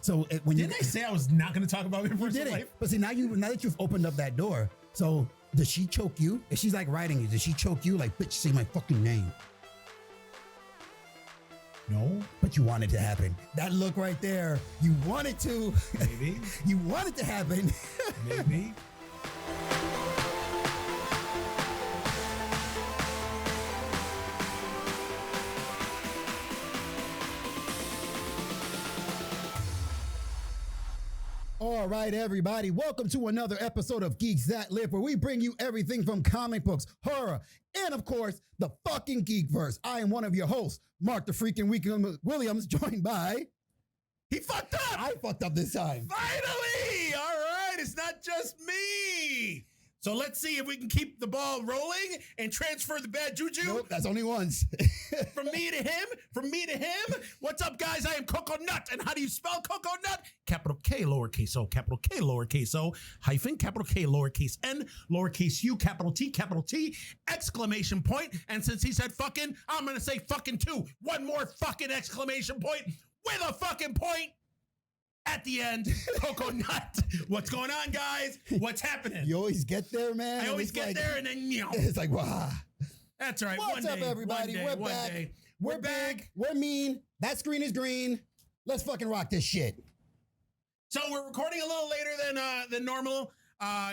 So when didn't I say I was not going to talk about my personal life? But see, now that you've opened up that door, so does she choke you? If she's like riding you, does she choke you? Like, bitch, say my fucking name. No. But you want it to happen. That look right there, you want it to. Maybe. You want it to happen. Maybe. All right, everybody. Welcome to another episode of Geeks That Lift, where we bring you everything from comic books, horror, and of course, the fucking Geekverse. I am one of your hosts, Mark the freaking Weekend Williams, joined by... He fucked up! I fucked up this time. Finally! All right, it's not just me. So let's see if we can keep the ball rolling and transfer the bad juju. Nope, that's only once. From me to him. What's up, guys? I am Coco Nut. And how do you spell Coco Nut? Capital K, lowercase o, capital K, lowercase o, hyphen, capital K, lowercase n, lowercase u, capital T, exclamation point. And since he said fucking, I'm going to say fucking too. One more fucking exclamation point with a fucking point. At the end, Coco Nut. What's going on, guys? What's happening? You always get there, man. I always get there, and then, it's like, wow. That's right. What's up, everybody? We're back. We're back. We're mean. That screen is green. Let's fucking rock this shit. So we're recording a little later than normal.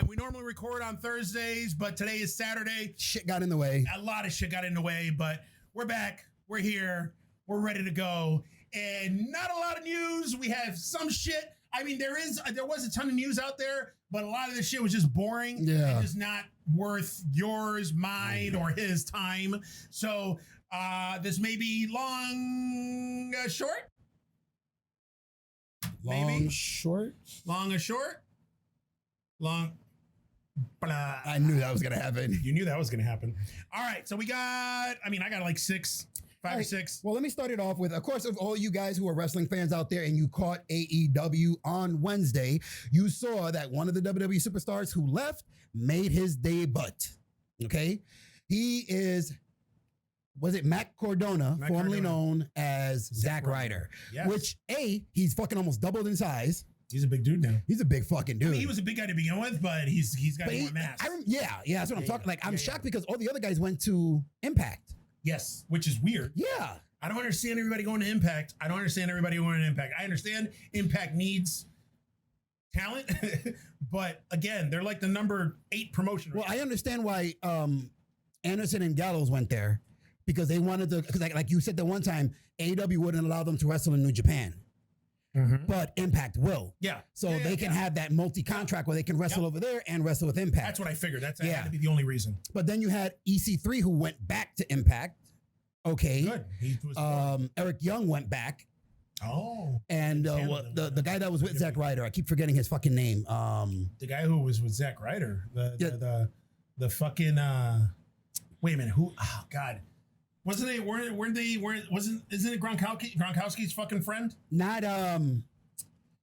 We normally record on Thursdays, but today is Saturday. Shit got in the way. A lot of shit got in the way, but we're back. We're here. We're ready to go. And not a lot of news. We have some shit. I mean, there was a ton of news out there, but a lot of this shit was just boring. Yeah. And just not worth yours, mine, or his time. So this may be long, short. Long, short. Long or short? Long. Blah. I knew that was going to happen. You knew that was going to happen. All right. So I got like five or six. Well, let me start it off with, of course, of all you guys who are wrestling fans out there and you caught AEW on Wednesday, you saw that one of the WWE superstars who left made his debut. Okay. He was it Matt Cardona, formerly known as Zack Ryder, yes. Which he's fucking almost doubled in size. He's a big dude now. He's a big fucking dude. I mean, he was a big guy to begin with, but he's got more mass. Yeah, that's what I'm talking. Like, I'm shocked because all the other guys went to Impact. Yes, which is weird. Yeah. I don't understand everybody going to Impact. I understand Impact needs talent, but again, they're like the number 8 promotion. Well, I understand why Anderson and Gallows went there because they wanted to, because like you said that one time, AEW wouldn't allow them to wrestle in New Japan. Mm-hmm. But Impact will. Yeah. So they can have that multi-contract where they can wrestle over there and wrestle with Impact. That's what I figured. That had to be the only reason. But then you had EC3 who went back to Impact. Okay. Good. He was Eric Young went back. Oh. And the guy that was with Zack Ryder, I keep forgetting his fucking name. The guy who was with Zack Ryder. The fucking wait a minute, who oh God. Isn't it Gronkowski's fucking friend? Not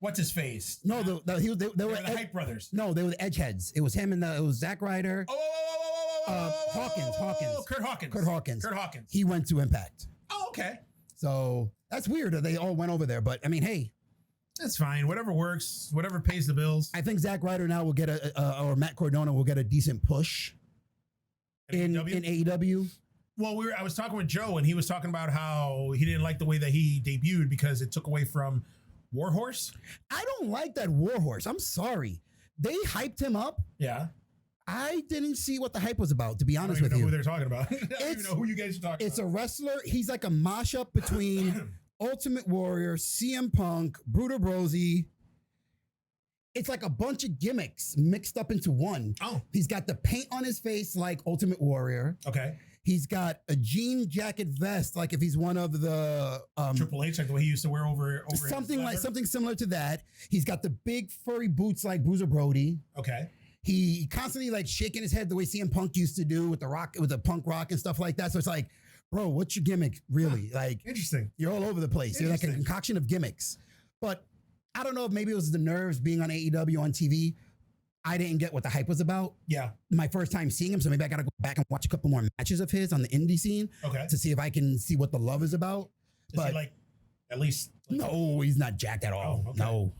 what's his face? No, they were the Hype Brothers. No, they were the Edgeheads. It was him and it was Zack Ryder. Hawkins. Kurt Hawkins. He went to Impact. Oh, okay. So that's weird that they all went over there. But I mean, hey, that's fine. Whatever works. Whatever pays the bills. I think Zack Ryder now will get or Matt Cardona will get a decent push in AEW. Well, I was talking with Joe, and he was talking about how he didn't like the way that he debuted because it took away from Warhorse. I don't like that Warhorse. I'm sorry. They hyped him up. Yeah. I didn't see what the hype was about, to be honest with you. I don't even know who they're talking about. I don't even know who you guys are talking about. It's a wrestler. He's like a mashup between Ultimate Warrior, CM Punk, Bruto Brosy. It's like a bunch of gimmicks mixed up into one. Oh. He's got the paint on his face like Ultimate Warrior. Okay. He's got a jean jacket vest, like if he's one of the Triple H, like the way he used to wear over something similar to that. He's got the big furry boots like Bruiser Brody. Okay. He constantly like shaking his head the way CM Punk used to do with the punk rock and stuff like that. So it's like, bro, what's your gimmick really? Like, interesting. You're all over the place. You're like a concoction of gimmicks. But I don't know if maybe it was the nerves being on AEW on TV. I didn't get what the hype was about. Yeah. My first time seeing him, so maybe I got to go back and watch a couple more matches of his on the indie scene. Okay. To see if I can see what the love is about. But like at least No, he's not jacked at all. Oh, okay. No.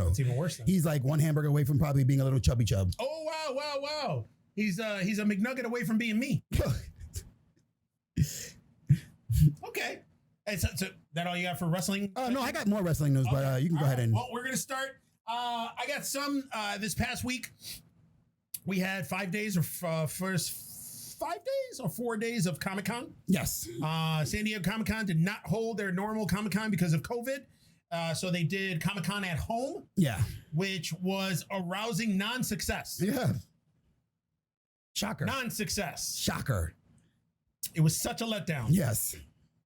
It's even worse then. He's like one hamburger away from probably being a little chubby chub. Oh, wow. He's a McNugget away from being me. Okay. Hey, so that all you got for wrestling? No, I got more wrestling news, but you can go ahead and. Well, we're gonna start. I got some this past week. We had 5 days or first 5 days or 4 days of Comic-Con. Yes. San Diego Comic-Con did not hold their normal Comic-Con because of COVID. So they did Comic-Con at home. Yeah. Which was a rousing non-success. Yeah. Shocker. Non-success. Shocker. It was such a letdown. Yes.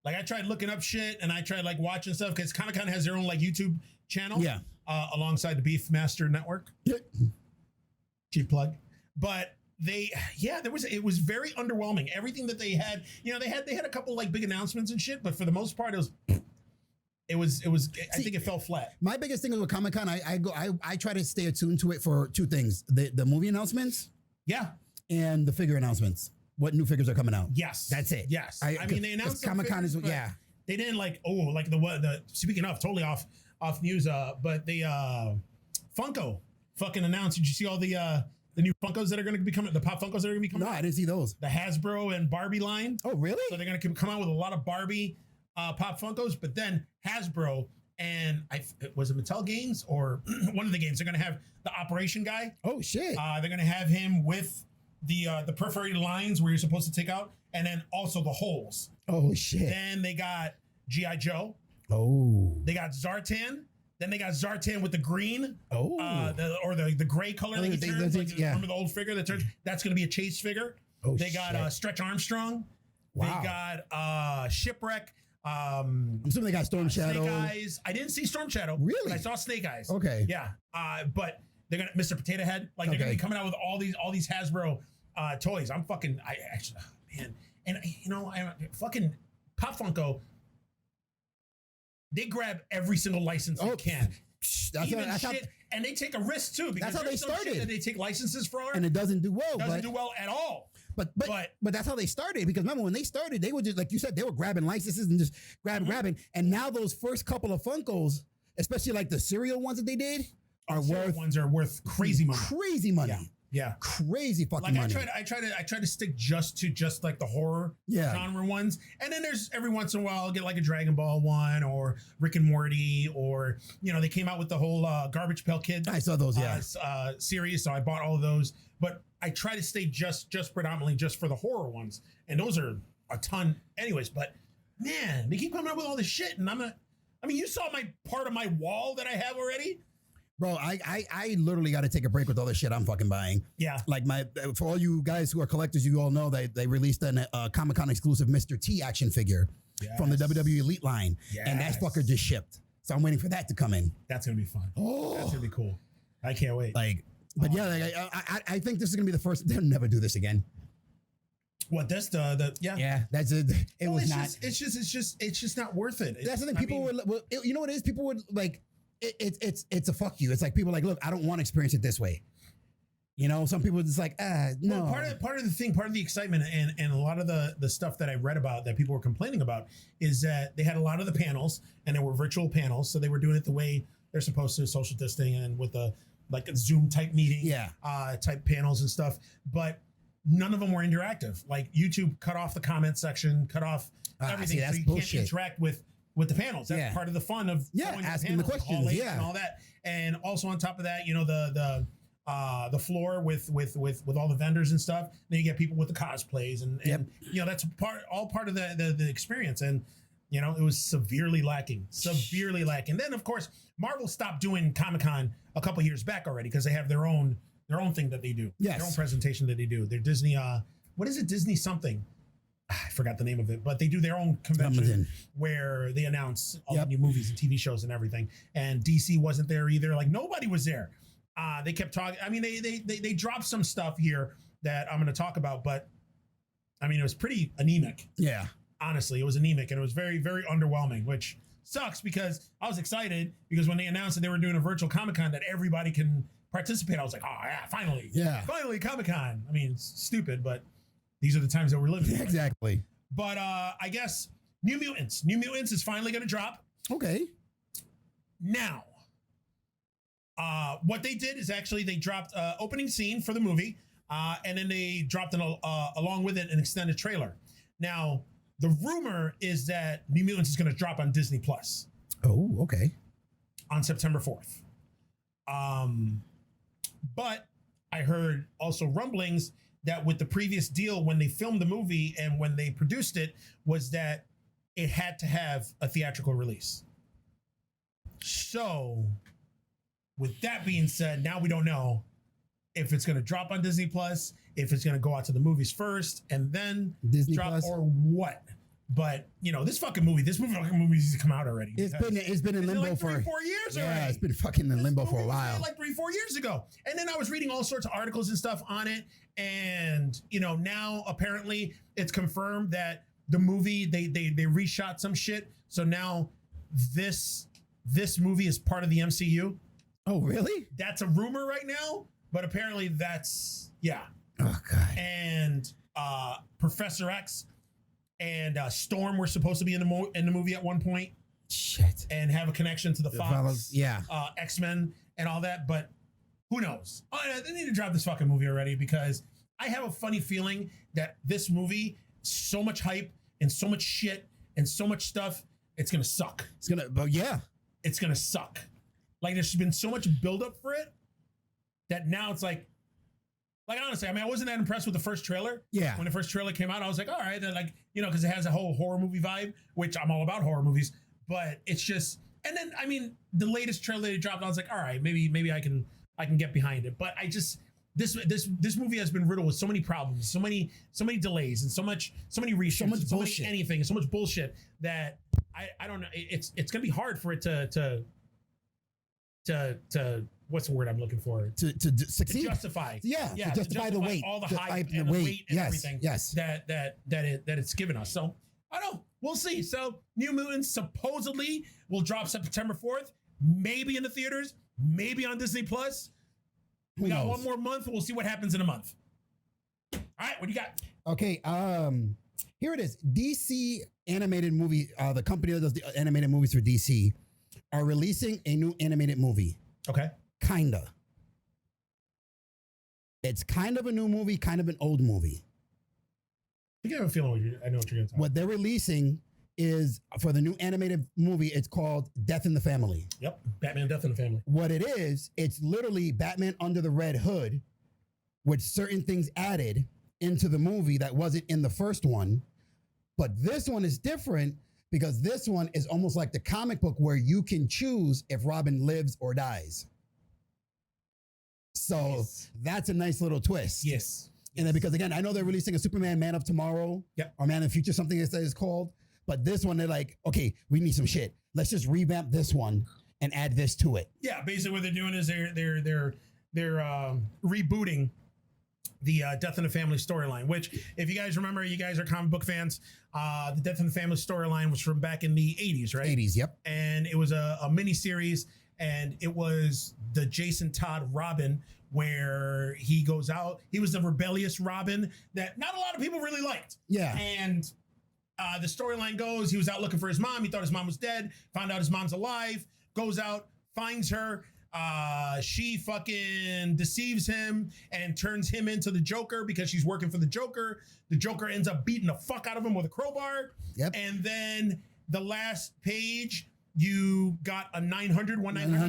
Like I tried looking up shit and I tried like watching stuff because Comic-Con has their own like YouTube channel. Yeah. Alongside the Beefmaster network. Yeah. Cheap plug. But it was very underwhelming. Everything that they had, they had a couple like big announcements and shit, but for the most part, I think it fell flat. My biggest thing with Comic-Con, I try to stay attuned to it for two things: the movie announcements, yeah, and the figure announcements. What new figures are coming out? Yes, that's it. Yes, I mean they announced Comic-Con is They didn't like the speaking of totally off news, but the Funko fucking announced. Did you see all the new Funkos that are going to be coming? The Pop Funkos that are going to be coming? No, I didn't see those. The Hasbro and Barbie line. Oh, really? So they're going to come out with a lot of Barbie Pop Funkos, but then Hasbro and was it Mattel Games or one of the games? They're going to have the Operation guy. Oh shit! They're going to have him with the perforated lines where you're supposed to take out, and then also the holes. Oh shit! Then they got G.I. Joe. Oh. They got Zartan. Then they got Zartan with the green. Oh. The gray color that he turns. Remember the old figure that turns? That's going to be a chase figure. Oh, they got Stretch Armstrong. Wow. They got Shipwreck. I'm assuming they got Storm Shadow. Snake Eyes. I didn't see Storm Shadow. Really? But I saw Snake Eyes. Okay. Yeah. But they're gonna Mr. Potato Head. Like they're gonna be coming out with all these Hasbro toys. I'm fucking. I actually, man. And I fucking Pop Funko. They grab every single license they can. And they take a risk too because that's how they started. That they take licenses for, and it doesn't do well. Doesn't do well at all. But that's how they started, because remember when they started, they were just like you said, they were grabbing licenses and just grabbing. And now those first couple of Funkos, especially like the cereal ones that they did, are worth crazy money. Crazy money. Yeah. Crazy fucking money. I try to stick just like the horror genre ones. And then there's every once in a while I'll get like a Dragon Ball one or Rick and Morty, or they came out with the whole Garbage Pail Kids. I saw those, series, so I bought all of those. But I try to stay just predominantly just for the horror ones. And those are a ton anyways, but man, they keep coming up with all this shit, and you saw my part of my wall that I have already. Bro, I literally got to take a break with all the shit I'm fucking buying. Yeah. Like for all you guys who are collectors, you all know they released a Comic-Con exclusive Mr. T action figure from the WWE Elite line. Yes. And that fucker just shipped. So I'm waiting for that to come in. That's going to be fun. Oh. That's going to be cool. I can't wait. I think this is going to be the first. They'll never do this again. What that's yeah, that's it. It was not. It's just not worth it. That's the thing. People would, you know what it is? People would like. It's a fuck you. It's like people are like, look, I don't want to experience it this way. Some people are just like, no. Well, part of the thing, part of the excitement, and a lot of the stuff that I read about that people were complaining about is that they had a lot of the panels, and they were virtual panels, so they were doing it the way they're supposed to, social distancing and with a Zoom type meeting, type panels and stuff. But none of them were interactive. Like YouTube cut off the comment section, cut off everything, that's so you bullshit. Can't interact with the panels. That's part of the fun of going asking the questions, and all that. And also on top of that, the floor with all the vendors and stuff. Then you get people with the cosplays and that's all part of the experience. And it was severely lacking. Then of course Marvel stopped doing Comic-Con a couple years back already because they have their own thing that they do. Yes. Their own presentation that they do. Their Disney what is it? Disney something. I forgot the name of it, but they do their own convention where they announce all the new movies and TV shows and everything. And DC wasn't there either. Like nobody was there. They kept talking. I mean, they dropped some stuff here that I'm going to talk about, but I mean, it was pretty anemic. Yeah. Honestly, it was anemic, and it was very, very underwhelming, which sucks because I was excited because when they announced that they were doing a virtual Comic-Con that everybody can participate, I was like, oh yeah, finally. Yeah. Finally Comic-Con. I mean, it's stupid, but these are the times that we're living in. Exactly. But I guess New Mutants is finally going to drop. Okay. Now, what they did is actually they dropped opening scene for the movie, and then they dropped along with it an extended trailer. Now, the rumor is that New Mutants is going to drop on Disney Plus. Oh, okay. On September 4th. But I heard also rumblings that with the previous deal, when they filmed the movie and when they produced it, was that it had to have a theatrical release. So, with that being said, now we don't know if it's going to drop on Disney Plus, if it's going to go out to the movies first and then Disney drop, Plus, or what. But this fucking movie needs to come out already. It's been in limbo like for 3-4 years already. Yeah, it's been fucking in limbo for a while. Like 3-4 years ago. And then I was reading all sorts of articles and stuff on it. And now apparently it's confirmed that the movie they reshot some shit. So now this movie is part of the MCU. Oh, really? That's a rumor right now, but apparently that's Oh god. And Professor X and Storm were supposed to be in the movie at one point. Shit. And have a connection to the Fox, X-Men and all that, but who knows? They need to drop this fucking movie already, because I have a funny feeling that this movie, so much hype and so much shit and so much stuff, it's gonna suck. It's gonna suck. Like, there's been so much buildup for it that now it's like honestly, I wasn't that impressed with the first trailer. Yeah. When the first trailer came out, I was like, all right, then, like, because it has a whole horror movie vibe, which I'm all about horror movies, but it's just, and then the latest trailer they dropped, I was like, all right, maybe I can get behind it. But I just, this movie has been riddled with so many problems, so many delays, and so many reshoots, so much bullshit, anything, so much bullshit that I don't know. It's gonna be hard for it to what's the word I'm looking for? To succeed? To justify. Yeah, to justify the weight. All the hype and the weight and everything yes. that it's given us. So I don't know. We'll see. So New Mutants supposedly will drop September 4th, maybe in the theaters, maybe on Disney Plus. We got one more month. We'll see what happens in a month. All right, what do you got? Okay, here it is. DC animated movie, the company that does the animated movies for DC, are releasing a new animated movie. Okay. Kinda. It's kind of a new movie, kind of an old movie. I think I have a feeling I know what you're going to talk about. What they're releasing is, for the new animated movie, it's called Death in the Family. Yep, Batman Death in the Family. What it is, it's literally Batman Under the Red Hood with certain things added into the movie that wasn't in the first one. But this one is different because this one is almost like the comic book where you can choose if Robin lives or dies. So that's a nice little twist. Yes. And then, because again, I know they're releasing a Superman Man of Tomorrow, or Man of the Future, something that is called. But this one, they're like, okay, we need some shit. Let's just revamp this one and add this to it. Yeah, basically what they're doing is they're rebooting the Death in the Family storyline. Which, if you guys remember, you guys are comic book fans. The Death in the Family storyline was from back in the 80s, right? 80s, yep. And it was a mini series, and it was the Jason Todd Robin, where he goes out. He was the rebellious Robin that not a lot of people really liked. Yeah. And the storyline goes, he was out looking for his mom. He thought his mom was dead, found out his mom's alive, goes out, finds her. She fucking deceives him and turns him into the Joker because she's working for the Joker. The Joker ends up beating the fuck out of him with a crowbar. Yep. And then the last page, you got a 900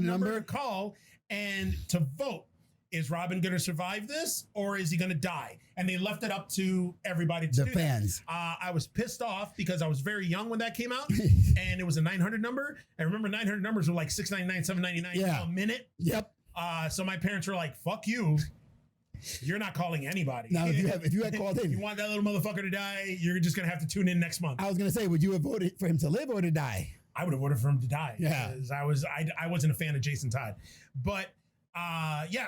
number to call and to vote. Is Robin going to survive this, or is he going to die? And they left it up to everybody to the fans. I was pissed off because I was very young when that came out, and it was a 900 number. And remember, 900 numbers were like $6.99, $7.99 a minute. Yep. So my parents were like, "Fuck you, you're not calling anybody." Now, if you had called in, you want that little motherfucker to die, you're just gonna have to tune in next month. I was gonna say, would you have voted for him to live or to die? I would have voted for him to die. Yeah, because I wasn't a fan of Jason Todd, but.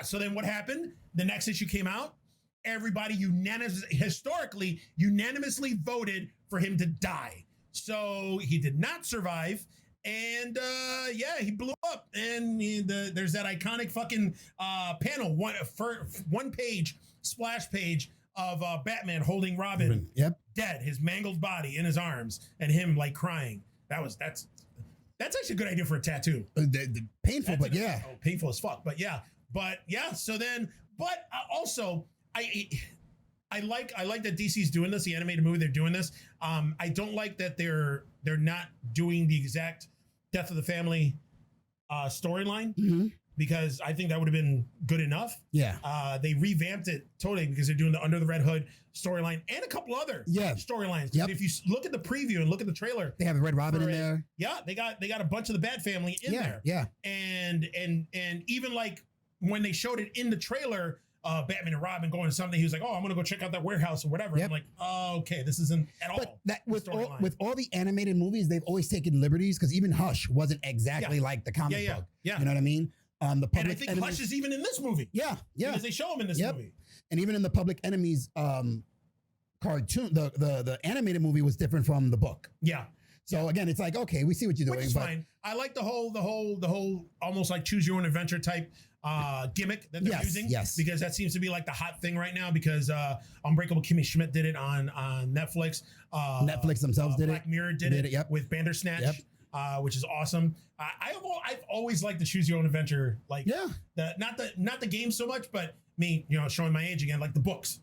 So then what happened? The next issue came out. Everybody historically unanimously voted for him to die. So he did not survive. And he blew up. And there's that iconic fucking panel, one page, splash page of Batman holding Robin dead, his mangled body in his arms, and him like crying. That's That's actually a good idea for a tattoo. Painful, but yeah. Painful as fuck. But yeah. So then, but also, I like that DC's doing this. The animated movie, they're doing this. I don't like that they're not doing the exact Death of the Family storyline. Mm-hmm. Because I think that would have been good enough. Yeah. They revamped it totally because they're doing the Under the Red Hood storyline and a couple other storylines. Yep. If you look at the preview and look at the trailer, they have a Red Robin in there. Yeah, they got a bunch of the Bat Family in there. Yeah. And even like when they showed it in the trailer, Batman and Robin going to something, he was like, "Oh, I'm gonna go check out that warehouse or whatever." Yep. I'm like, "Oh, okay, this isn't at all." That with all the animated movies, they've always taken liberties because even Hush wasn't exactly like the comic book. Yeah. You know what I mean? The Public and I think Hush is even in this movie. Yeah. Because they show him in this movie. And even in the Public Enemies cartoon, the animated movie was different from the book. Yeah. So again, it's like, okay, we see what you're doing. Which is fine. I like the whole almost like choose your own adventure type gimmick that they're using. Yes. Because that seems to be like the hot thing right now because Unbreakable Kimmy Schmidt did it on Netflix. Netflix themselves did Black Mirror did it with Bandersnatch. Yep. Which is awesome. I've always liked the choose your own adventure, like not the game so much, but me, showing my age again, like the books,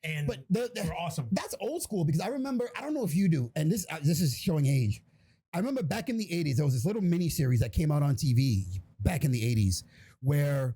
and they're awesome. That's old school because I remember. I don't know if you do, and this is showing age. I remember back in the 80s, there was this little mini series that came out on TV back in the 80s where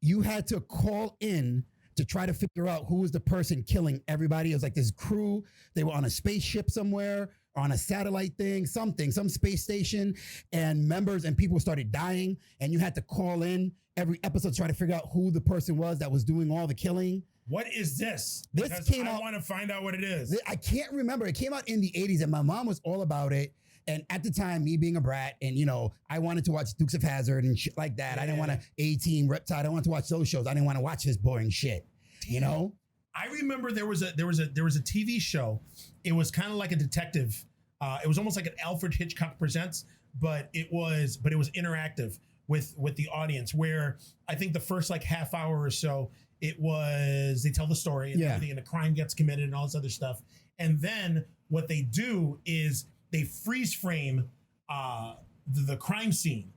you had to call in to try to figure out who was the person killing everybody. It was like this crew. They were on a spaceship somewhere, on a satellite thing, some space station, and members and people started dying, and you had to call in every episode to try to figure out who the person was that was doing all the killing. What is this? This came out. I want to find out what it is. I can't remember. It came out in the 80s, and my mom was all about it. And at the time, me being a brat, and I wanted to watch Dukes of Hazzard and shit like that. Yeah. I didn't want to A-Team, Reptile. I wanted to watch those shows. I didn't want to watch this boring shit. Damn. I remember there was a TV show. It was kind of like a detective. It was almost like an Alfred Hitchcock Presents, but it was interactive with the audience. Where I think the first like half hour or so, it was they tell the story and everything, and the crime gets committed and all this other stuff. And then what they do is they freeze frame the crime scene,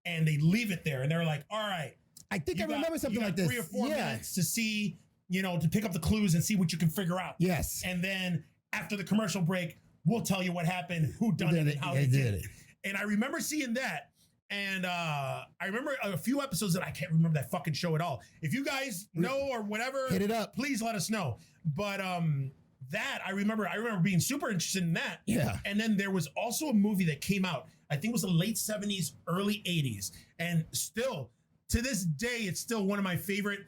and they leave it there, and they're like, "All right." I think I remember something like this. 3 or 4 minutes to see, to pick up the clues and see what you can figure out. Yes. And then after the commercial break, we'll tell you what happened, who done it, and how they did it. And I remember seeing that. And I remember a few episodes that I can't remember that fucking show at all. If you guys know or whatever, hit it up. Please let us know. But that I remember being super interested in that. Yeah. And then there was also a movie that came out. I think it was the late 70s, early 80s. And still, to this day, it's still one of my favorite.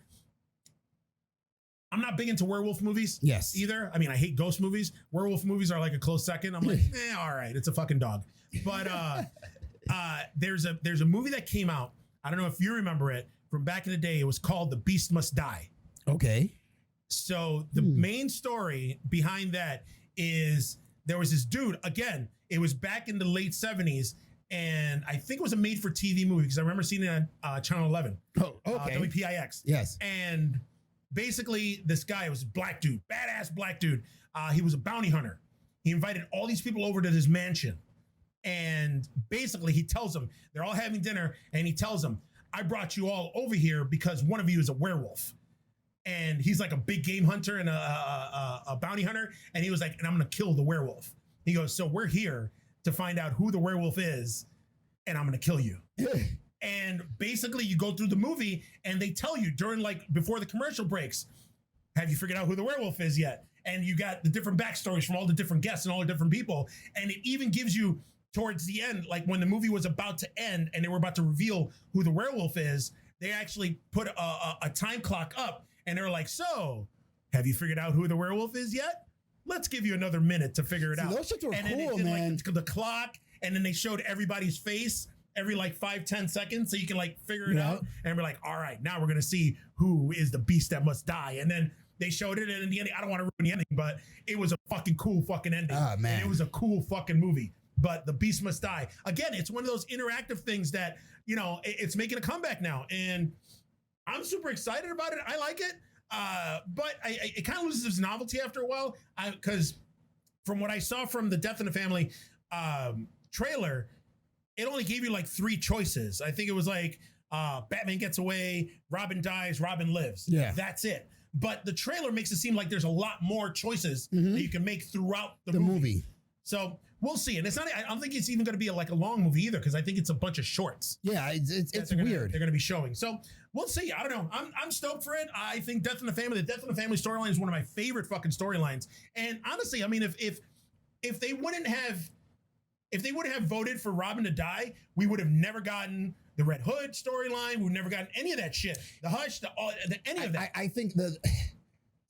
I'm not big into werewolf movies. Yes. Either. I mean, I hate ghost movies. Werewolf movies are like a close second. I'm like, all right, it's a fucking dog. But there's a movie that came out. I don't know if you remember it from back in the day. It was called The Beast Must Die. Okay. So the main story behind that is there was this dude, again, it was back in the late 70s, and I think it was a made-for-TV movie because I remember seeing it on Channel 11. Oh, okay. WPIX. Yes. And basically, this guy was a black dude, badass black dude. He was a bounty hunter. He invited all these people over to his mansion. And basically, he tells them, they're all having dinner, and he tells them, I brought you all over here because one of you is a werewolf. And he's like a big game hunter and a bounty hunter. And he was like, and I'm going to kill the werewolf. He goes, so we're here to find out who the werewolf is, and I'm going to kill you. And basically, you go through the movie, and they tell you before the commercial breaks, have you figured out who the werewolf is yet? And you got the different backstories from all the different guests and all the different people. And it even gives you, towards the end, like when the movie was about to end and they were about to reveal who the werewolf is, they actually put a time clock up, and they're like, so, have you figured out who the werewolf is yet? Let's give you another minute to figure it out. Those shits were and cool, then man. Like the clock, and then they showed everybody's face every like 5-10 seconds, so you can like figure it out. And we're like, all right, now we're gonna see who is the beast that must die. And then they showed it, and in the ending, I don't want to ruin the ending, but it was a fucking cool fucking ending. Oh, man. And it was a cool fucking movie. But the beast must die. Again, it's one of those interactive things that, it's making a comeback now. And I'm super excited about it. I like it. But it kind of loses its novelty after a while. Because from what I saw from the Death in the Family trailer, it only gave you like 3 choices. I think it was like Batman gets away, Robin dies, Robin lives. Yeah. That's it. But the trailer makes it seem like there's a lot more choices Mhm. that you can make throughout the The movie. movie. So we'll see. And it's not, I don't think it's even going to be like a long movie either, because I think it's a bunch of shorts. Yeah, it's They're weird. They're going to be showing. So we'll see. I don't know. I'm stoked for it. I think the Death in the Family storyline is one of my favorite fucking storylines. And honestly, I mean, if they wouldn't have voted for Robin to die, we would have never gotten the Red Hood storyline. We've never gotten any of that shit. The Hush, any of that. I think the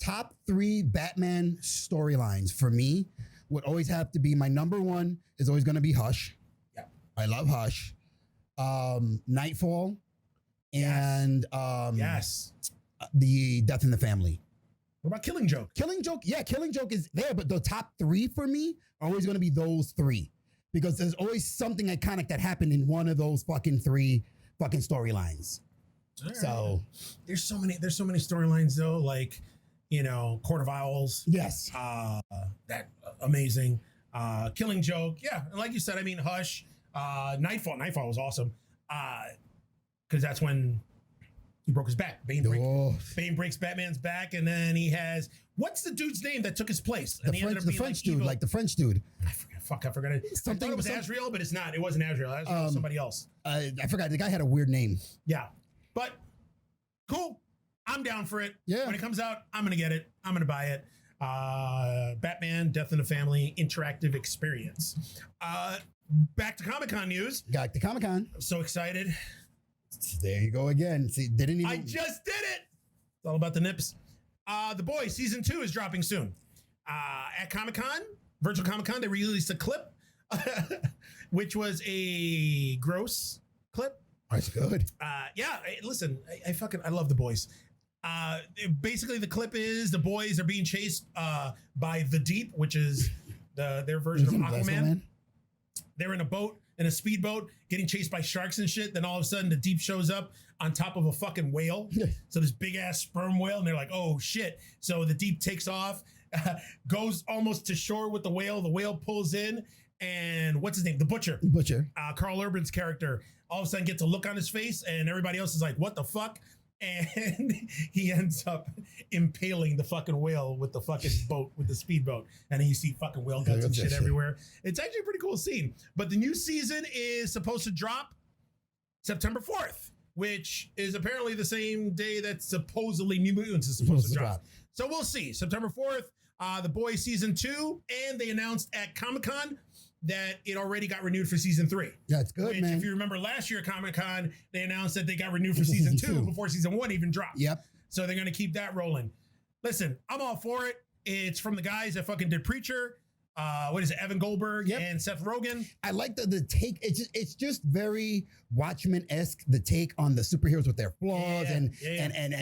top 3 Batman storylines for me would always have to be, my number 1 is always going to be Hush. Yeah. I love Hush. Nightfall and Yes. the Death in the Family. What about Killing Joke? Killing Joke is there, but the top 3 for me are always going to be those 3, because there's always something iconic that happened in one of those fucking 3 fucking storylines. Right. So there's so many storylines though, like, Court of Owls. yes, That amazing. Killing Joke. Yeah. And like you said, I mean, Hush, Nightfall was awesome. Because that's when he broke his back. Bane breaks Batman's back, and then he has, what's the dude's name that took his place? And the French dude, like the French dude. I forgot it. I thought it was Azrael, but it's not. It wasn't Azrael. Azrael was somebody else. I forgot. The guy had a weird name. Yeah. But cool. I'm down for it. Yeah. When it comes out, I'm going to get it. I'm going to buy it. Batman, Death in the Family interactive experience. Back to Comic-Con news. Got the Comic-Con. I'm so excited. There you go again. See, didn't even. I just did it. It's all about the nips. The Boys season 2 is dropping soon. At Comic-Con, Virtual Comic-Con, they released a clip, which was a gross clip. That's good. Yeah, listen, I love The Boys. Basically, the clip is the boys are being chased by the Deep, which is their version of Aquaman. They're in a boat, in a speedboat, getting chased by sharks and shit. Then all of a sudden, the Deep shows up on top of a fucking whale. So this big ass sperm whale, and they're like, "Oh shit!" So the Deep takes off, goes almost to shore with the whale. The whale pulls in, and what's his name? The Butcher. Carl Urban's character all of a sudden gets a look on his face, and everybody else is like, "What the fuck?" And he ends up impaling the fucking whale with the fucking boat, with the speedboat. And then you see fucking whale guts and shit everywhere. It's actually a pretty cool scene. But the new season is supposed to drop September 4th, which is apparently the same day that supposedly New Mutants is supposed to drop. So we'll see. September 4th, The Boys season 2. And they announced at Comic-Con that it already got renewed for season 3. That's good, man. If you remember last year at Comic-Con, they announced that they got renewed for season 2 before season 1 even dropped. Yep. So they're going to keep that rolling. Listen, I'm all for it. It's from the guys that fucking did Preacher. What is it? Evan Goldberg and Seth Rogen. I like the take. It's just very Watchmen-esque, the take on the superheroes with their flaws and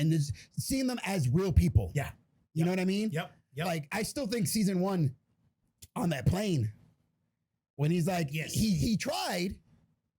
just seeing them as real people. Yeah. You know what I mean? Yep. Like, I still think season 1 on that plane, when he's like, he tried,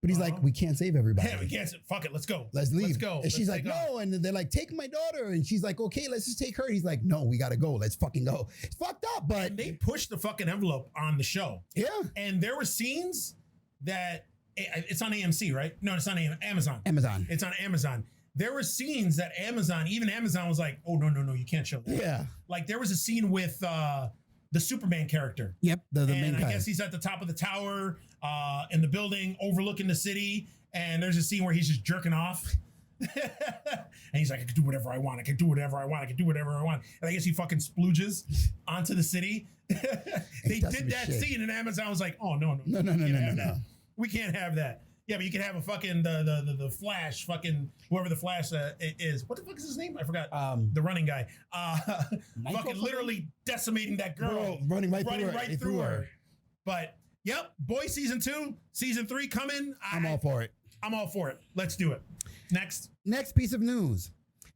but he's like, we can't save everybody. Yeah, we can't. Fuck it. Let's go. Let's leave. Let's go. And she's like, no. And they're like, take my daughter. And she's like, okay, let's just take her. He's like, no, we got to go. Let's fucking go. It's fucked up, but. And they pushed the fucking envelope on the show. Yeah. And there were scenes that, it's on AMC, right? No, it's on Amazon. It's on Amazon. There were scenes that even Amazon was like, oh, no, you can't show that. Yeah. Like there was a scene with the Superman character. Yep, the main guy. I guess he's at the top of the tower in the building overlooking the city. And there's a scene where he's just jerking off. And he's like, I can do whatever I want. I can do whatever I want. I can do whatever I want. And I guess he fucking splooges onto the city. They did that scene and Amazon was like, oh, no. We can't have that. Yeah, but you can have a fucking the Flash, fucking whoever the Flash is. What the fuck is his name? I forgot. The running guy. Fucking literally decimating that girl, running right through her. But yep, Boys season 2, season 3 coming. I'm all for it. I'm all for it. Let's do it. Next piece of news.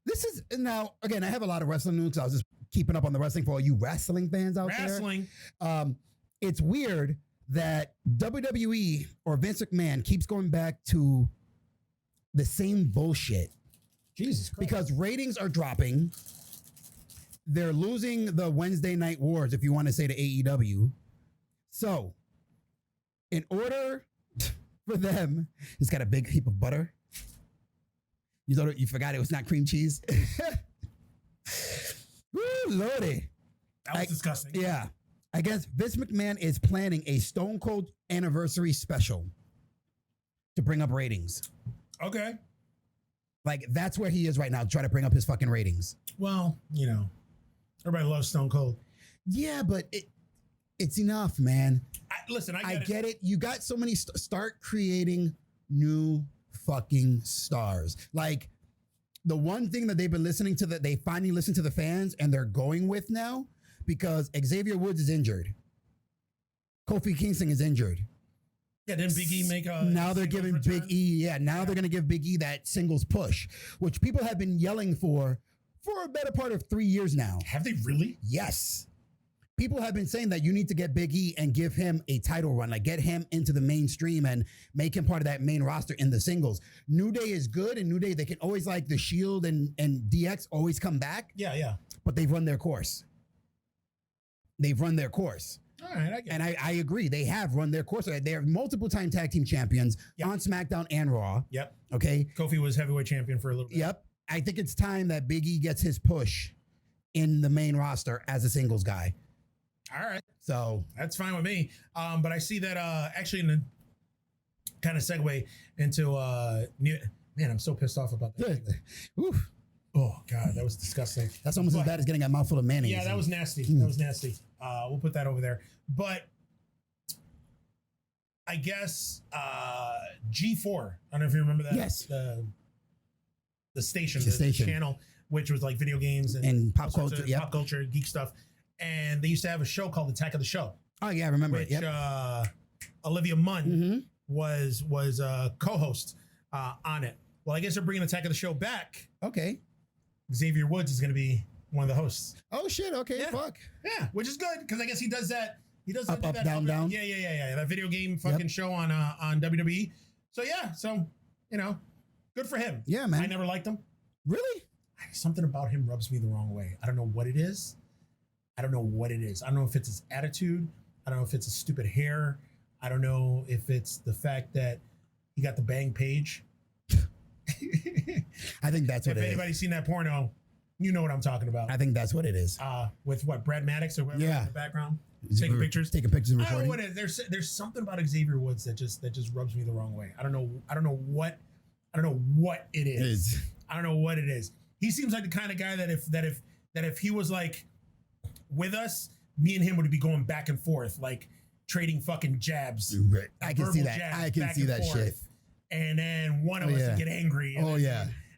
This is now again. I have a lot of wrestling news because I was just keeping up on the wrestling for all you wrestling fans out there. It's weird that WWE or Vince McMahon keeps going back to the same bullshit. Jesus Christ. Because ratings are dropping. They're losing the Wednesday Night Wars, if you want to say, to AEW. So, in order for them. It's got a big heap of butter. You forgot it was not cream cheese. Woo, Lordy. That was disgusting. Yeah. I guess Vince McMahon is planning a Stone Cold anniversary special to bring up ratings. Okay. Like, that's where he is right now, trying to bring up his fucking ratings. Well, everybody loves Stone Cold. Yeah, but it's enough, man. I get it. You got so many, start creating new fucking stars. Like, the one thing that they've been listening to, that they finally listen to the fans and they're going with now, because Xavier Woods is injured. Kofi Kingston is injured. Yeah, didn't Big E make a... Now they're giving return? Big E, they're going to give Big E that singles push, which people have been yelling for a better part of 3 years now. Have they really? Yes. People have been saying that you need to get Big E and give him a title run, like get him into the mainstream and make him part of that main roster in the singles. New Day is good, and New Day, they can always, like, the Shield and DX always come back. Yeah. But they've run their course. All right, I get and it. I agree. They have run their course. They're multiple-time tag team champions on SmackDown and Raw. Yep. Okay. Kofi was heavyweight champion for a little bit. Yep. I think it's time that Big E gets his push in the main roster as a singles guy. All right. So that's fine with me. But I see that actually in the kind of segue into man, I'm so pissed off about that. Oof. Oh God, that was disgusting. That's almost as bad as getting a mouthful of mayonnaise. Yeah, that was nasty. That was nasty. We'll put that over there. But I guess G4. I don't know if you remember that. Yes. The station, the channel, which was like video games and pop culture, pop culture, geek stuff. And they used to have a show called Attack of the Show. Oh yeah, I remember which, it. Yep. Olivia Munn was a co-host on it. Well, I guess they're bringing Attack of the Show back. Okay. Xavier Woods is going to be one of the hosts. Oh shit! Okay, yeah. Fuck. Yeah, which is good because I guess he does that. He does up, do up, that down, down. Yeah. That video game fucking show on WWE. So yeah, good for him. Yeah, man. I never liked him. Really? Something about him rubs me the wrong way. I don't know what it is. I don't know if it's his attitude. I don't know if it's his stupid hair. I don't know if it's the fact that he got the bang page. I think that's what it is. If anybody's seen that porno, you know what I'm talking about. I think that's what it is. With what, Brad Maddox or whatever in the background? Taking pictures and I recording. don't know what it is. There's something about Xavier Woods that just rubs me the wrong way. I don't know what it is. I don't know what it is. He seems like the kind of guy that if he was like with us, me and him would be going back and forth, like trading fucking jabs. Right. I can see that. I can see that shit. And then one of us would get angry. And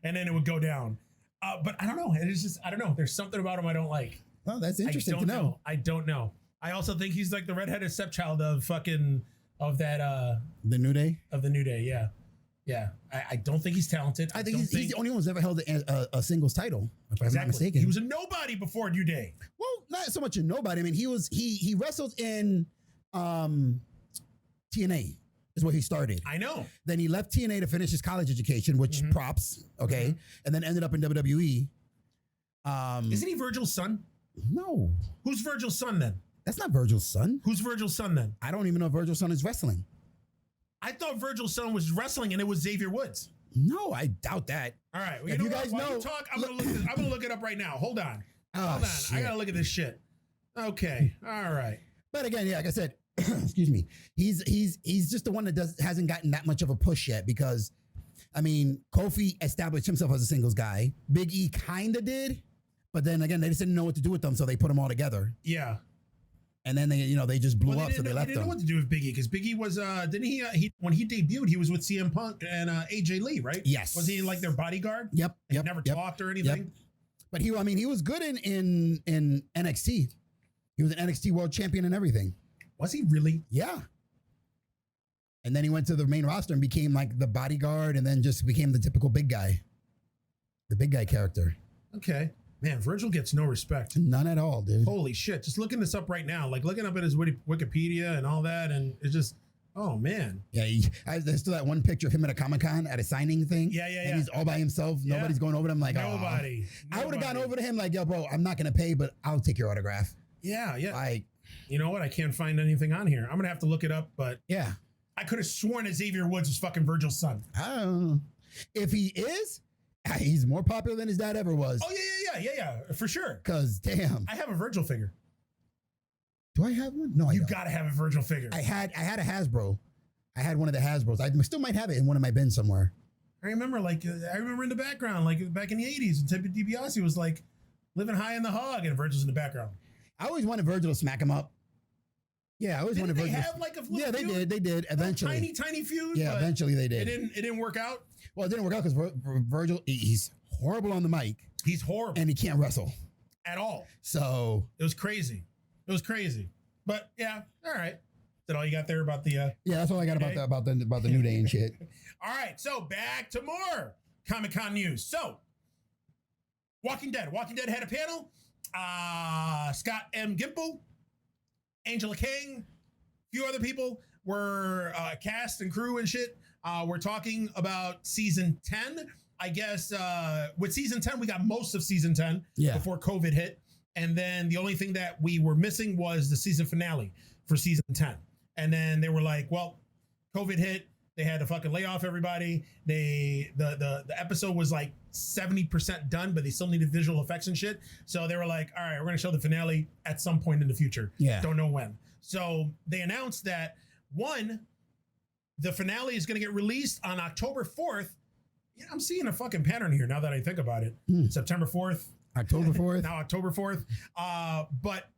and then it would go down. But I don't know. It's just, I don't know. There's something about him I don't like. Oh, that's interesting to know. I don't know. I also think he's like the redheaded stepchild of that the New Day. Of the New Day, yeah. Yeah. I don't think he's talented. I think he's the only one who's ever held a singles title, if I'm not mistaken. He was a nobody before New Day. Well, not so much a nobody. I mean, he wrestled in TNA. Is where he started. I know. Then he left TNA to finish his college education, which props, okay, and then ended up in WWE. Isn't he Virgil's son? No. Who's Virgil's son then? That's not Virgil's son. Who's Virgil's son then? I don't even know if Virgil's son is wrestling. I thought Virgil's son was wrestling and it was Xavier Woods. No, I doubt that. All right. Well, if you guys know, I'm gonna look it up right now. Hold on. Hold on. I gotta look at this shit. Okay. All right. But again, yeah, like I said, excuse me. He's just the one that hasn't gotten that much of a push yet because, I mean, Kofi established himself as a singles guy. Big E kind of did, but then again, they just didn't know what to do with them, so they put them all together. Yeah. And then they just blew up, so they left They didn't them. know what to do with Big E because Big E was didn't he when he debuted he was with CM Punk and AJ Lee, right? Yes. Was he like their bodyguard? Yep. He never talked or anything. Yep. But he was good in NXT. He was an NXT World Champion and everything. Was he really? Yeah. And then he went to the main roster and became like the bodyguard and then just became the typical big guy. The big guy character. Okay. Man, Virgil gets no respect. None at all, dude. Holy shit. Just looking this up right now, like looking up at his Wikipedia and all that, and it's just, oh man. Yeah, there's still that one picture of him at a Comic-Con at a signing thing. Yeah. And he's all by himself. Yeah. Nobody's going over to him like, Nobody. I would have gone over to him like, yo, bro, I'm not going to pay, but I'll take your autograph. Yeah. Like, you know what? I can't find anything on here. I'm going to have to look it up, but yeah. I could have sworn that Xavier Woods was fucking Virgil's son. I don't know. If he is, he's more popular than his dad ever was. Oh, yeah, for sure. Because, damn. I have a Virgil figure. Do I have one? No, I You don't. gotta have a Virgil figure. I had a Hasbro. I had one of the Hasbros. I still might have it in one of my bins somewhere. I remember in the background, like back in the 80s, and Ted DiBiase was like living high in the hog, and Virgil's in the background. I always wanted Virgil to smack him up. Yeah, I always wanted Virgil. They have like a little yeah, they feud? did. Eventually. Tiny feud. Yeah, but eventually they did. It didn't work out. Well, it didn't work out because Virgil, he's horrible on the mic. He's horrible. And he can't wrestle. At all. So. It was crazy. But yeah, all right. Is that all you got there about the Yeah, that's all I got about the New Day and shit. All right, so back to more Comic-Con news. So, Walking Dead had a panel. Scott M. Gimple, Angela Kang, a few other people were cast and crew and shit. We're talking about season 10. I guess with season 10, we got most of season 10 before COVID hit. And then the only thing that we were missing was the season finale for season 10. And then they were like, well, COVID hit. They had to fucking lay off everybody. The episode was like 70% done, but they still needed visual effects and shit. So they were like, all right, we're going to show the finale at some point in the future. Yeah. Don't know when. So they announced that, the finale is going to get released on October 4th. Yeah, I'm seeing a fucking pattern here now that I think about it. September 4th. October 4th. Now October 4th. But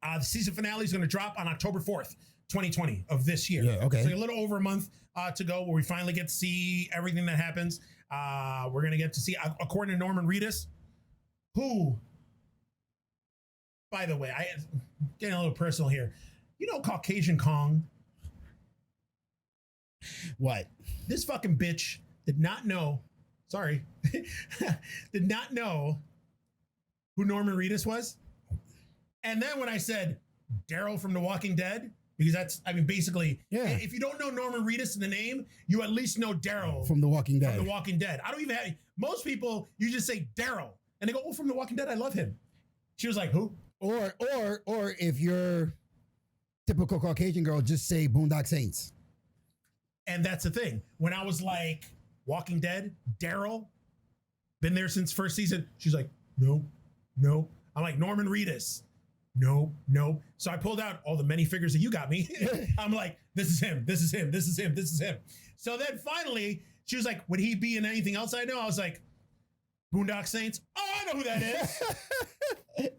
the season finale is going to drop on October 4th, 2020 of this year. Yeah, okay. So a little over a month to go where we finally get to see everything that happens. We're going to get to see, according to Norman Reedus, who, by the way, I getting a little personal here. You know Caucasian Kong? What? This fucking bitch did not know who Norman Reedus was. And then when I said Daryl from The Walking Dead, because that's, basically, if you don't know Norman Reedus in the name, you at least know Daryl from The Walking Dead. From The Walking Dead. I don't even have, most people, you just say Daryl. And they go, oh, from The Walking Dead, I love him. She was like, who? Or if you're typical Caucasian girl, just say Boondock Saints. And that's the thing. When I was like, Walking Dead, Daryl, been there since first season. She's like, no. I'm like, Norman Reedus. No. So I pulled out all the many figures that you got me. I'm like, this is him. So then finally, she was like, would he be in anything else I know? I was like, Boondock Saints. Oh, I know who that is.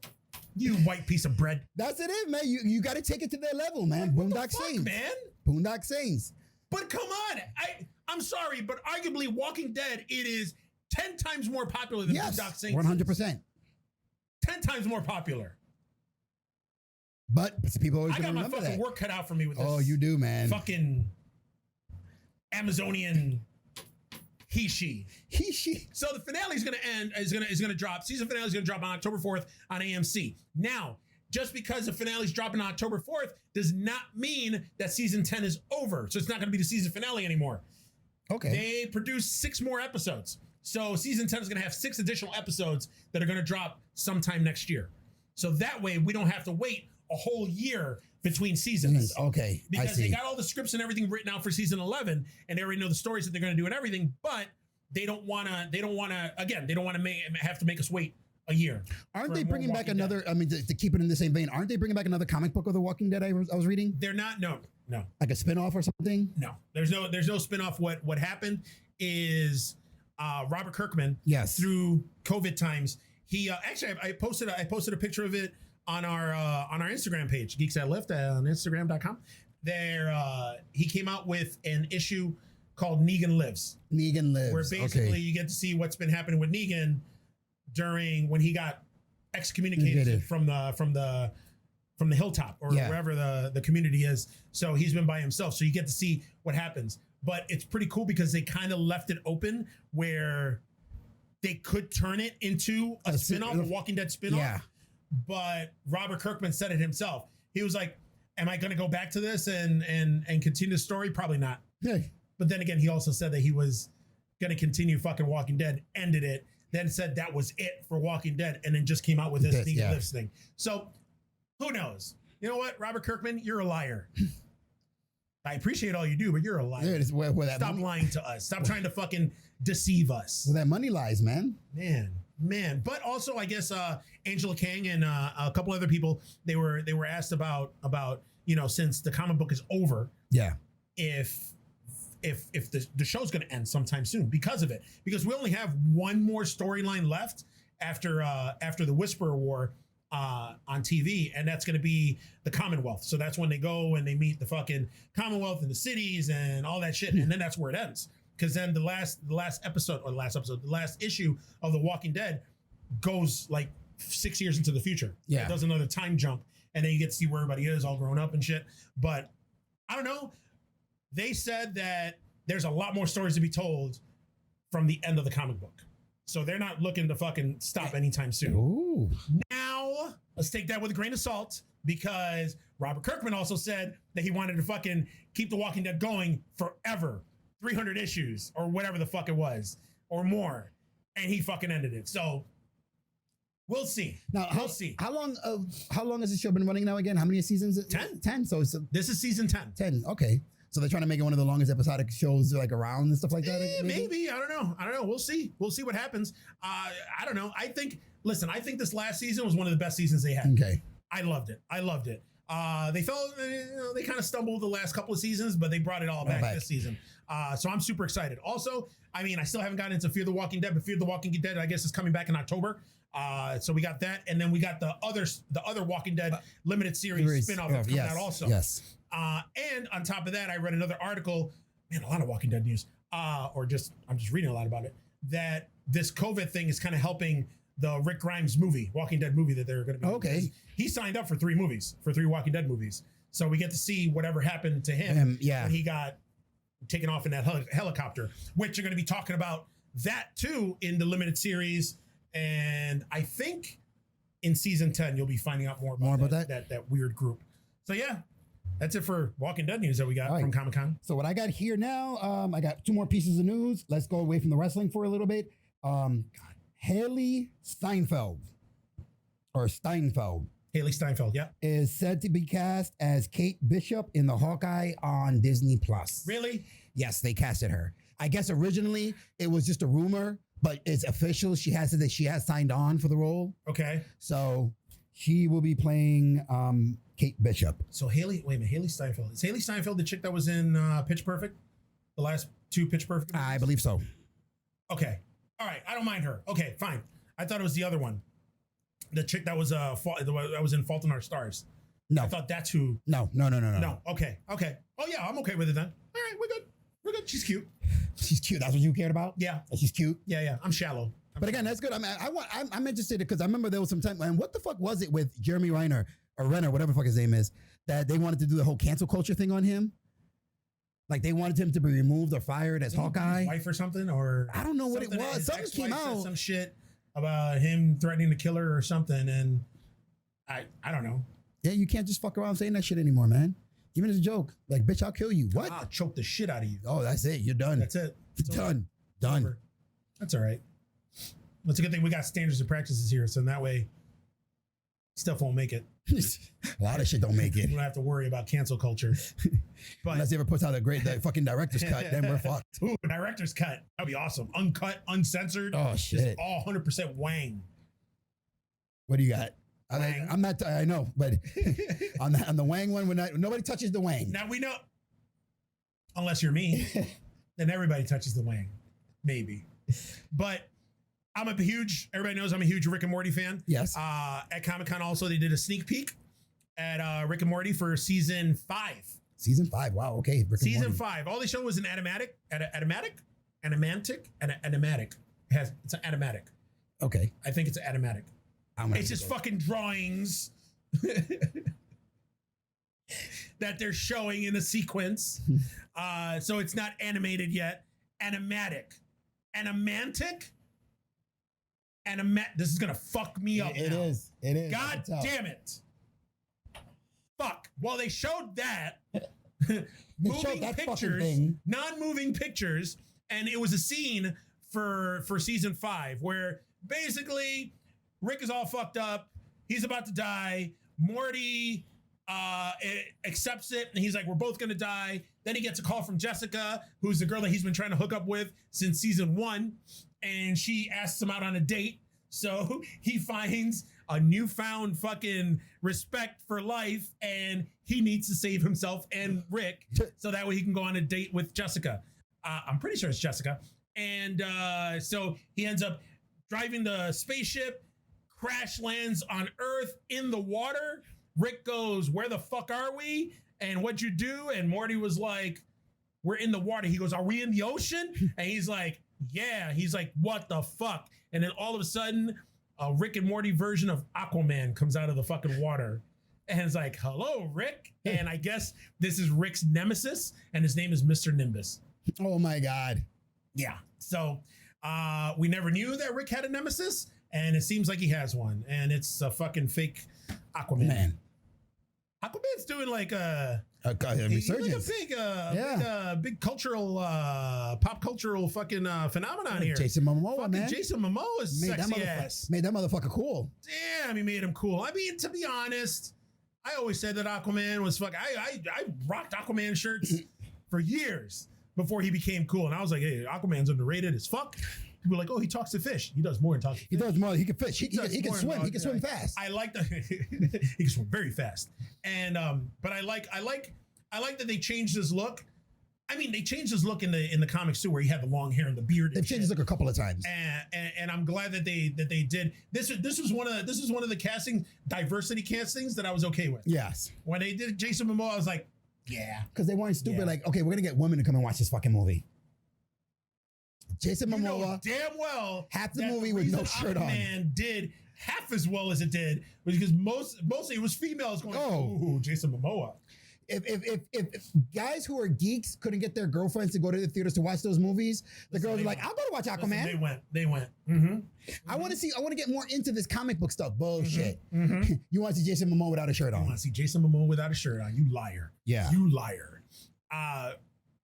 You white piece of bread. That's it, man. You got to take it to their level, man. Boondock Saints, man. Boondock Saints. But come on, I'm sorry, but arguably Walking Dead, it is 10 times more popular than Boondock Saints. 100%. 10 times more popular. But people always I got my fucking that. work cut out for me with this. Oh, you do, man. Fucking Amazonian he-she. So the finale is gonna drop. Season finale is gonna drop on October 4th on AMC. Now, just because the finale is dropping on October 4th does not mean that season 10 is over. So it's not gonna be the season finale anymore. Okay. They produced 6 more episodes. So season 10 is gonna have 6 additional episodes that are gonna drop sometime next year. So that way we don't have to wait a whole year between seasons. Okay, because they got all the scripts and everything written out for season 11, and they already know the stories that they're going to do and everything. But they don't want to have to make us wait a year. Aren't they bringing back another? I mean, to keep it in the same vein, aren't they bringing back another comic book of The Walking Dead? I was reading. They're not. No. Like a spinoff or something. No, there's no spinoff. What happened is Robert Kirkman. Yes. Through COVID times, he actually I posted a picture of it on our Instagram page, Geeks That Lift on Instagram.com. There, he came out with an issue called Negan Lives. Where basically you get to see what's been happening with Negan during when he got excommunicated from the hilltop or wherever the community is. So he's been by himself. So you get to see what happens. But it's pretty cool because they kind of left it open where they could turn it into a spinoff, a Walking Dead spinoff. Yeah. But Robert Kirkman said it himself. He was like, am I going to go back to this and continue the story? Probably not. Yeah. But then again, he also said that he was going to continue fucking Walking Dead, ended it, then said that was it for Walking Dead, and then just came out with this Negan Lives thing. So who knows? You know what, Robert Kirkman, you're a liar. I appreciate all you do, but you're a liar. There it is, where that Stop money, lying to us. Stop trying to fucking deceive us. where that money lies, man. Man. But also, I guess Angela Kang and a couple other people, they were asked about since the comic book is over, Yeah. if the show's going to end sometime soon because of it, because we only have one more storyline left after the Whisperer War on TV, and that's going to be the Commonwealth. So that's when they go and they meet the fucking Commonwealth and the cities and all that shit, and then that's where it ends. Because then the last issue of The Walking Dead goes like 6 years into the future. Yeah. It does another time jump, and then you get to see where everybody is all grown up and shit. But I don't know. They said that there's a lot more stories to be told from the end of the comic book. So they're not looking to fucking stop anytime soon. Ooh. Now, let's take that with a grain of salt, because Robert Kirkman also said that he wanted to fucking keep The Walking Dead going forever. 300 issues or whatever the fuck it was or more. And he fucking ended it. So we'll see. Now, we'll see. How long has this show been running now again? How many seasons? 10. 10. So it's This is season 10. 10. Okay. So they're trying to make it one of the longest episodic shows like around and stuff like that. Maybe. I don't know. We'll see. We'll see what happens. I don't know. I think this last season was one of the best seasons they had. Okay. I loved it. They felt they kind of stumbled the last couple of seasons, but they brought it all back this season. So I'm super excited. Also, I mean, I still haven't gotten into Fear the Walking Dead, but Fear the Walking Dead, I guess, is coming back in October. So we got that, and then we got the other Walking Dead limited series spinoff that's coming out also. Yes. And on top of that, I read another article. Man, a lot of Walking Dead news. I'm just reading a lot about it. That this COVID thing is kind of helping the Rick Grimes movie, Walking Dead movie that they're going to be. Okay. He signed up for 3 Walking Dead movies. So we get to see whatever happened to him when he got taken off in that helicopter, which you're going to be talking about that too in the limited series. And I think in season 10, you'll be finding out more about that weird group. So yeah, that's it for Walking Dead news that we got from Comic-Con. So what I got here now, I got 2 more pieces of news. Let's go away from the wrestling for a little bit. Haley Steinfeld, yeah. is said to be cast as Kate Bishop in the Hawkeye on Disney Plus. Really? Yes, they casted her. I guess originally it was just a rumor, but it's official. She has said that she has signed on for the role. Okay. So she will be playing Kate Bishop. So Haley Steinfeld. Is Haley Steinfeld the chick that was in Pitch Perfect? The last 2 Pitch Perfect movies? I believe so. Okay. All right. I don't mind her. Okay, fine. I thought it was the other one. The chick that was in Fault in Our Stars. No. I thought that's who. No. No. Okay. Oh yeah, I'm okay with it then. All right, we're good. She's cute. She's cute. That's what you cared about? Yeah. She's cute. Yeah. I'm shallow. But again, that's good. I mean, I'm interested because I remember there was some time. And what the fuck was it with Jeremy Renner, whatever the fuck his name is, that they wanted to do the whole cancel culture thing on him? Like they wanted him to be removed or fired as Hawkeye, his wife or something, or I don't know what it was. Something came out, some shit about him threatening to kill her or something, and I don't know. Yeah, you can't just fuck around saying that shit anymore, man. Even as a joke, like bitch, I'll kill you. What? I'll choke the shit out of you. Oh, that's it. You're done. That's it. Done. That's all right. It's a good thing we got standards and practices here, so in that way, stuff won't make it. A lot of shit don't make it. We don't have to worry about cancel culture. But unless he ever puts out the fucking director's cut, then we're fucked. Ooh, director's cut. That'd be awesome. Uncut, uncensored. Oh shit. Just all 100% wang. What do you got? I'm not. I know, but on the wang one, nobody touches the wang. Now we know, unless you're me, then everybody touches the wang, maybe. But everybody knows I'm a huge Rick and Morty fan. Yes. At Comic-Con also, they did a sneak peek at Rick and Morty for season 5. Season 5. Wow. Okay. Season 5. All they showed was an animatic. It's an animatic. Okay. I think it's an animatic. It's just fucking drawings that they're showing in a sequence. So it's not animated yet. Animatic. This is gonna fuck me up. It is. God damn it. Fuck. Well, they showed that. Non-moving pictures, and it was a scene for season 5 where basically Rick is all fucked up. He's about to die. Morty accepts it, and he's like, "We're both gonna die." Then he gets a call from Jessica, who's the girl that he's been trying to hook up with since season 1. And she asks him out on a date. So he finds a newfound fucking respect for life, and he needs to save himself and Rick so that way he can go on a date with Jessica. I'm pretty sure it's Jessica. And so he ends up driving the spaceship, crash lands on Earth in the water. Rick goes, "Where the fuck are we? And what'd you do?" And Morty was like, "We're in the water." He goes, "Are we in the ocean?" And he's like, "Yeah." He's like, "What the fuck?" And then all of a sudden, a Rick and Morty version of Aquaman comes out of the fucking water. And it's like, "Hello, Rick." And I guess this is Rick's nemesis, and his name is Mr. Nimbus. Oh my God. Yeah. So we never knew that Rick had a nemesis, and it seems like he has one. And it's a fucking fake Aquaman. Man. Aquaman's doing like a resurgence. He's like a big cultural, pop cultural fucking phenomenon here. Jason Momoa, fucking man. Jason Momoa is sexy ass. Made that motherfucker cool. Damn, he made him cool. I mean, to be honest, I always said that Aquaman was fucking. I rocked Aquaman shirts for years before he became cool, and I was like, "Hey, Aquaman's underrated as fuck." People are like, "Oh, he talks to fish." He does more than talk to fish. He does more. He can fish. He can swim. He can swim fast. I like the he can swim very fast. And but I like that they changed his look. I mean, they changed his look in the comics too, where he had the long hair and the beard. They've changed his look a couple of times. And I'm glad that they did. This was one of the casting diversity castings that I was okay with. Yes. When they did Jason Momoa, I was like, yeah. Because they weren't stupid. Yeah. Like, okay, we're gonna get women to come and watch this fucking movie. Jason Momoa, know damn well, half the movie with no shirt on. Man did half as well as it did because mostly it was females going, "Oh, Jason Momoa." If guys who are geeks couldn't get their girlfriends to go to the theaters to watch those movies, the girls are like, "I'll go to watch Aquaman." They went. Mm-hmm. I want to get more into this comic book stuff. Bullshit. Mm-hmm. You want to see Jason Momoa without a shirt on? You want to see Jason Momoa without a shirt on? You liar. Yeah. You liar.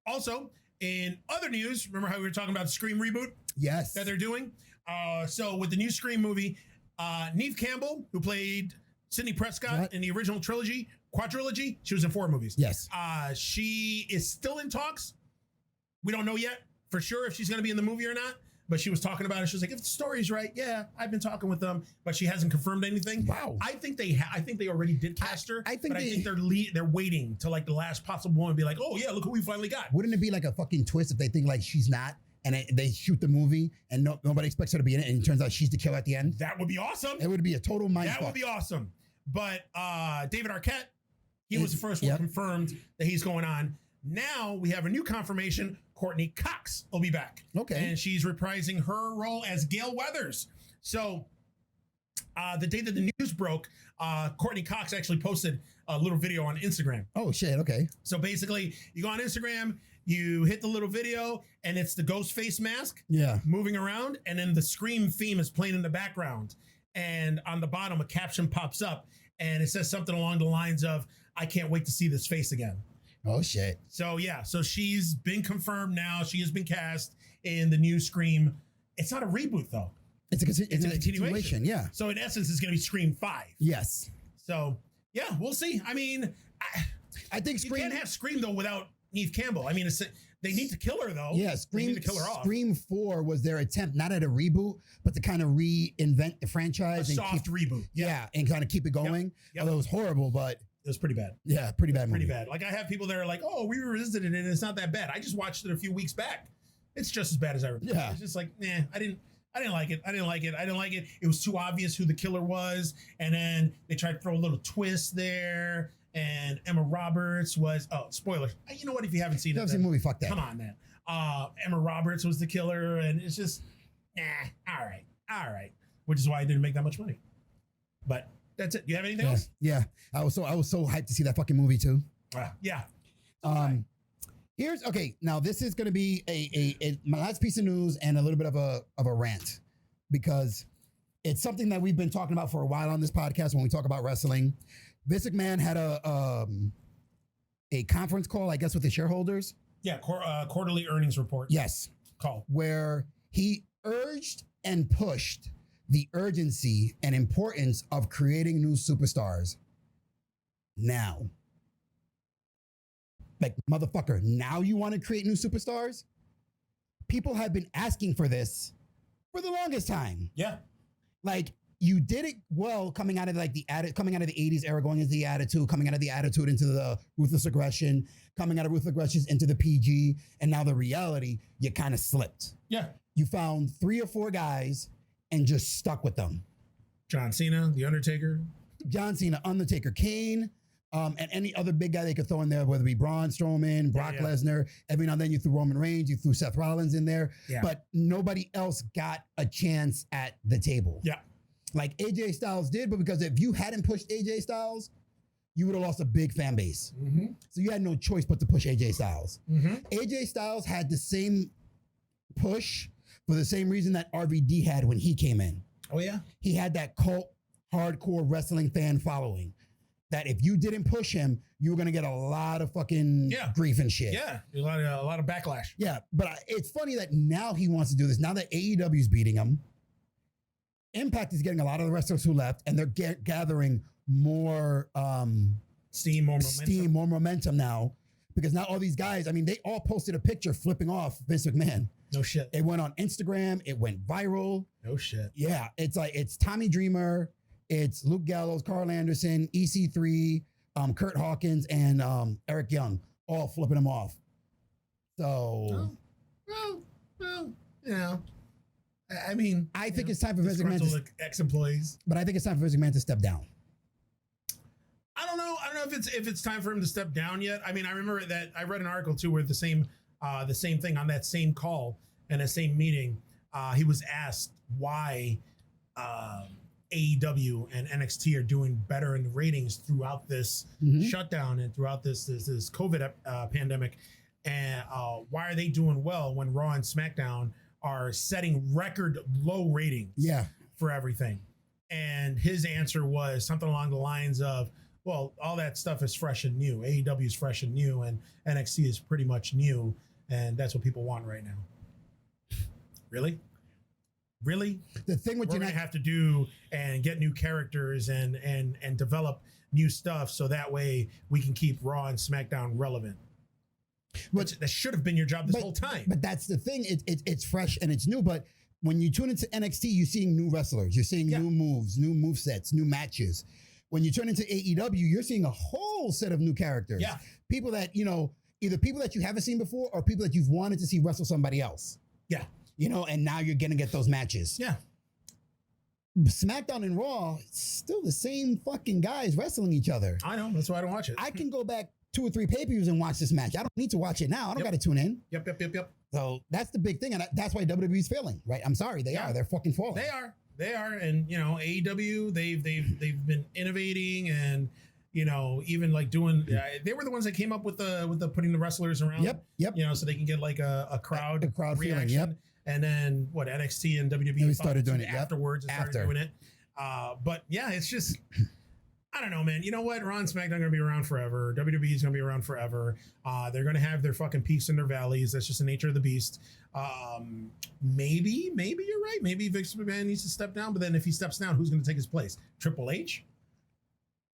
Also, in other news, remember how we were talking about the Scream reboot? Yes. That they're doing? So with the new Scream movie, Neve Campbell, who played Sidney Prescott in the original quadrilogy, she was in 4 movies. Yes. She is still in talks. We don't know yet for sure if she's going to be in the movie or not, but she was talking about it. She was like, if the story's right, yeah, I've been talking with them, but she hasn't confirmed anything. Wow. I think they already did cast her. I think they're waiting to like the last possible one and be like, oh yeah, look who we finally got. Wouldn't it be like a fucking twist if they think like she's not and they shoot the movie and nobody expects her to be in it and it turns out she's the killer at the end? That would be awesome. It would be a total mind fuck. That would be awesome. But David Arquette, he was the first one confirmed that he's going on. Now we have a new confirmation. Courtney Cox will be back. Okay. And she's reprising her role as Gail Weathers. So the day that the news broke, Courtney Cox actually posted a little video on Instagram. Oh, shit. Okay. So basically, you go on Instagram, you hit the little video, and it's the ghost face mask moving around, and then the Scream theme is playing in the background. And on the bottom, a caption pops up, and it says something along the lines of, "I can't wait to see this face again." Oh, shit. So, yeah. So she's been confirmed now. She has been cast in the new Scream. It's not a reboot, though. It's a continuation. Yeah. So, in essence, it's going to be Scream 5. Yes. So, yeah, we'll see. I mean, I think Scream... You can't have Scream, though, without Neve Campbell. I mean, they need to kill her, though. Yeah, they need to kill her off. Scream 4 was their attempt, not at a reboot, but to kind of reinvent the franchise. A soft reboot. Yeah, and kind of keep it going. Yep. Although it was horrible, but... It was pretty bad. Yeah, pretty bad movie. Pretty bad. Like, I have people that are like, oh, we revisited it and it's not that bad. I just watched it a few weeks back. It's just as bad as I remember. Yeah. It's just like, nah, I didn't like it. I didn't like it. It was too obvious who the killer was. And then they tried to throw a little twist there. And Emma Roberts was, spoiler. You know what? If you haven't seen it, the movie, fuck that. Come on, man. Emma Roberts was the killer. And it's just, all right. Which is why I didn't make that much money. But that's it. You have anything else? Yeah. I was so hyped to see that fucking movie too. Yeah. Here's now this is gonna be a my last piece of news and a little bit of a rant because it's something that we've been talking about for a while on this podcast when we talk about wrestling. Vince McMahon had a conference call, I guess, with the shareholders. Yeah, quarterly earnings report. Yes. Call. Where he urged and pushed the urgency and importance of creating new superstars now. Like, motherfucker, now you want to create new superstars? People have been asking for this for the longest time. Yeah. Like, you did it well coming out of coming out of the 80s era, going into the Attitude, coming out of the Attitude into the Ruthless Aggression, coming out of Ruthless Aggression into the PG, and now the reality, you kind of slipped. Yeah. You found 3 or 4 guys and just stuck with them. John Cena, The Undertaker. John Cena, Undertaker, Kane, and any other big guy they could throw in there, whether it be Braun Strowman, Brock Lesnar. Every now and then you threw Roman Reigns, you threw Seth Rollins in there, but nobody else got a chance at the table. Yeah. Like AJ Styles did, but because if you hadn't pushed AJ Styles, you would have lost a big fan base. Mm-hmm. So you had no choice but to push AJ Styles. Mm-hmm. AJ Styles had the same push for the same reason that RVD had when he came in. Oh, yeah? He had that cult, hardcore wrestling fan following. That if you didn't push him, you were going to get a lot of fucking grief and shit. Yeah, a lot of backlash. Yeah, but it's funny that now he wants to do this. Now that AEW is beating him, Impact is getting a lot of the wrestlers who left, and they're gathering more steam, more momentum now. Because now all these guys, I mean, they all posted a picture flipping off Vince McMahon. No shit. It went on Instagram. It went viral. No shit. Yeah, it's Tommy Dreamer, it's Luke Gallows, Carl Anderson, EC3, Kurt Hawkins, and Eric Young, all flipping him off. So, well, you know, I mean, I think it's time for Vince McMahon ex-employees, but I think it's time for Vince McMahon to step down. I don't know if it's time for him to step down yet. I mean, I remember that I read an article too where the same thing on that same call and the same meeting. He was asked why AEW and NXT are doing better in the ratings throughout this shutdown and throughout this COVID pandemic, and why are they doing well when Raw and SmackDown are setting record low ratings for everything. And his answer was something along the lines of, well, all that stuff is fresh and new. AEW is fresh and new, and NXT is pretty much new, and that's what people want right now. Really? The thing what you're gonna have to do and get new characters and develop new stuff so that way we can keep Raw and SmackDown relevant. That should have been your job this whole time. But that's the thing. It's fresh and it's new. But when you tune into NXT, you're seeing new wrestlers. You're seeing new moves, new movesets, new matches. When you turn into AEW, you're seeing a whole set of new characters. Yeah. People that, either people that you haven't seen before or people that you've wanted to see wrestle somebody else. Yeah. And now you're going to get those matches. Yeah. SmackDown and Raw, it's still the same fucking guys wrestling each other. I know. That's why I don't watch it. I can go back 2 or 3 pay-per-views and watch this match. I don't need to watch it now. I don't got to tune in. Yep. So that's the big thing. And that's why WWE's failing, right? I'm sorry. They are. They're fucking falling. They are. And, AEW, they've been innovating and, even like doing, they were the ones that came up with the putting the wrestlers around. Yep. So they can get like a crowd reaction. Feeling, yep. And then NXT and WWE started doing it afterwards. Started doing it. But yeah, it's just, I don't know, man. You know what? Raw and SmackDown are going to be around forever. WWE is going to be around forever. They're going to have their fucking peaks and their valleys. That's just the nature of the beast. Maybe you're right. Maybe Vince McMahon needs to step down. But then if he steps down, who's going to take his place? Triple H?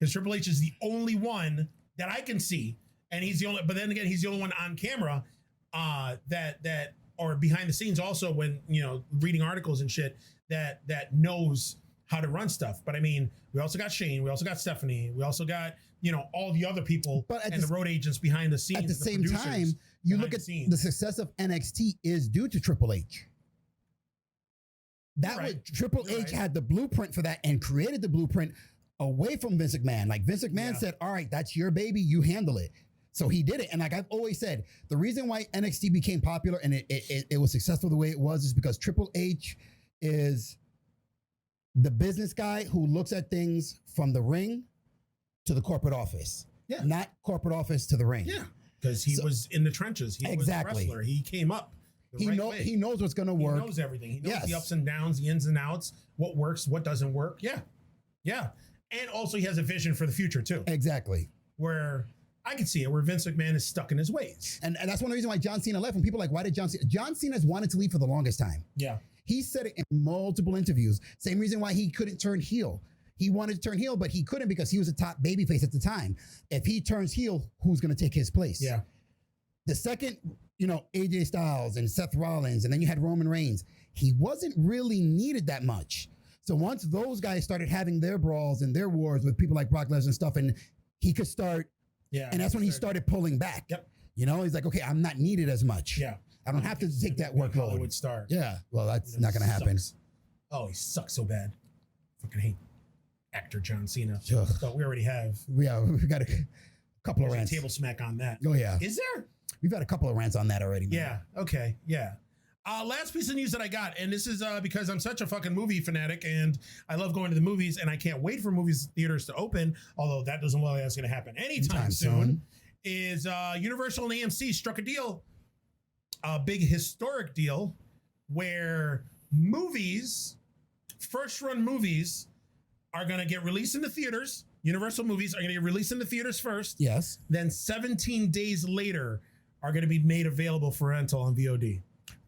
Because Triple H is the only one that I can see. And he's the only, but then again, he's the only one on camera that or behind the scenes also when, reading articles and shit that knows how to run stuff. But I mean, we also got Shane, we also got Stephanie, we also got, all the other people and the road agents behind the scenes. At the same time, you look at the success of NXT is due to Triple H. Triple H had the blueprint for that and created the blueprint away from Vince McMahon. Like Vince McMahon said, all right, that's your baby, you handle it. So he did it. And like I've always said, the reason why NXT became popular and it was successful the way it was is because Triple H is the business guy who looks at things from the ring to the corporate office. Yeah. Not corporate office to the ring. Yeah. Because he was in the trenches. He was a wrestler. He came up. He knows what's going to work. He knows everything. He knows the ups and downs, the ins and outs, what works, what doesn't work. Yeah. Yeah. And also he has a vision for the future too. Exactly. Where I can see it, where Vince McMahon is stuck in his ways. And that's one of the reasons why John Cena left. When people are like, why did John Cena's wanted to leave for the longest time. Yeah. He said it in multiple interviews. Same reason why he couldn't turn heel. He wanted to turn heel, but he couldn't because he was a top babyface at the time. If he turns heel, who's going to take his place? Yeah. The second, AJ Styles and Seth Rollins, and then you had Roman Reigns, he wasn't really needed that much. So once those guys started having their brawls and their wars with people like Brock Lesnar and stuff, and he could start, and that's when he started pulling back. Yep. He's like, okay, I'm not needed as much. Yeah. I don't have to take that workload. Hollywood star. Yeah. Well, that's not going to happen. Oh, he sucks so bad. Fucking hate actor John Cena. Ugh. But we already have. Yeah, we've got a couple of rants. Table smack on that. Oh, yeah. Is there? We've had a couple of rants on that already, man. Yeah. Okay. Yeah. Last piece of news that I got, and this is because I'm such a fucking movie fanatic and I love going to the movies and I can't wait for movies theaters to open, although that doesn't look like that's going to happen anytime soon, is Universal and AMC struck a deal, a big historic deal, where movies, first-run movies, are going to get released into theaters. Universal movies are going to get released into theaters first. Yes. Then 17 days later are going to be made available for rental on VOD.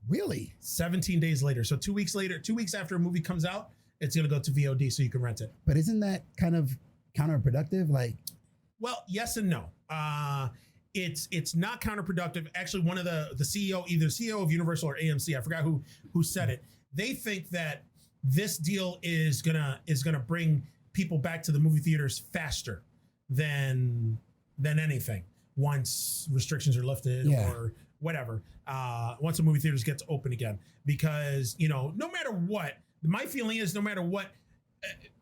Really? 17 days later. So 2 weeks later, 2 weeks after a movie comes out, it's going to go to VOD so you can rent it. But isn't that kind of counterproductive? Well, yes and no. It's not counterproductive. Actually, one of the CEO, either CEO of Universal or AMC, I forgot who said it. They think that this deal is gonna bring people back to the movie theaters faster than anything once restrictions are lifted or whatever. Once the movie theaters gets open again, because no matter what, my feeling is no matter what,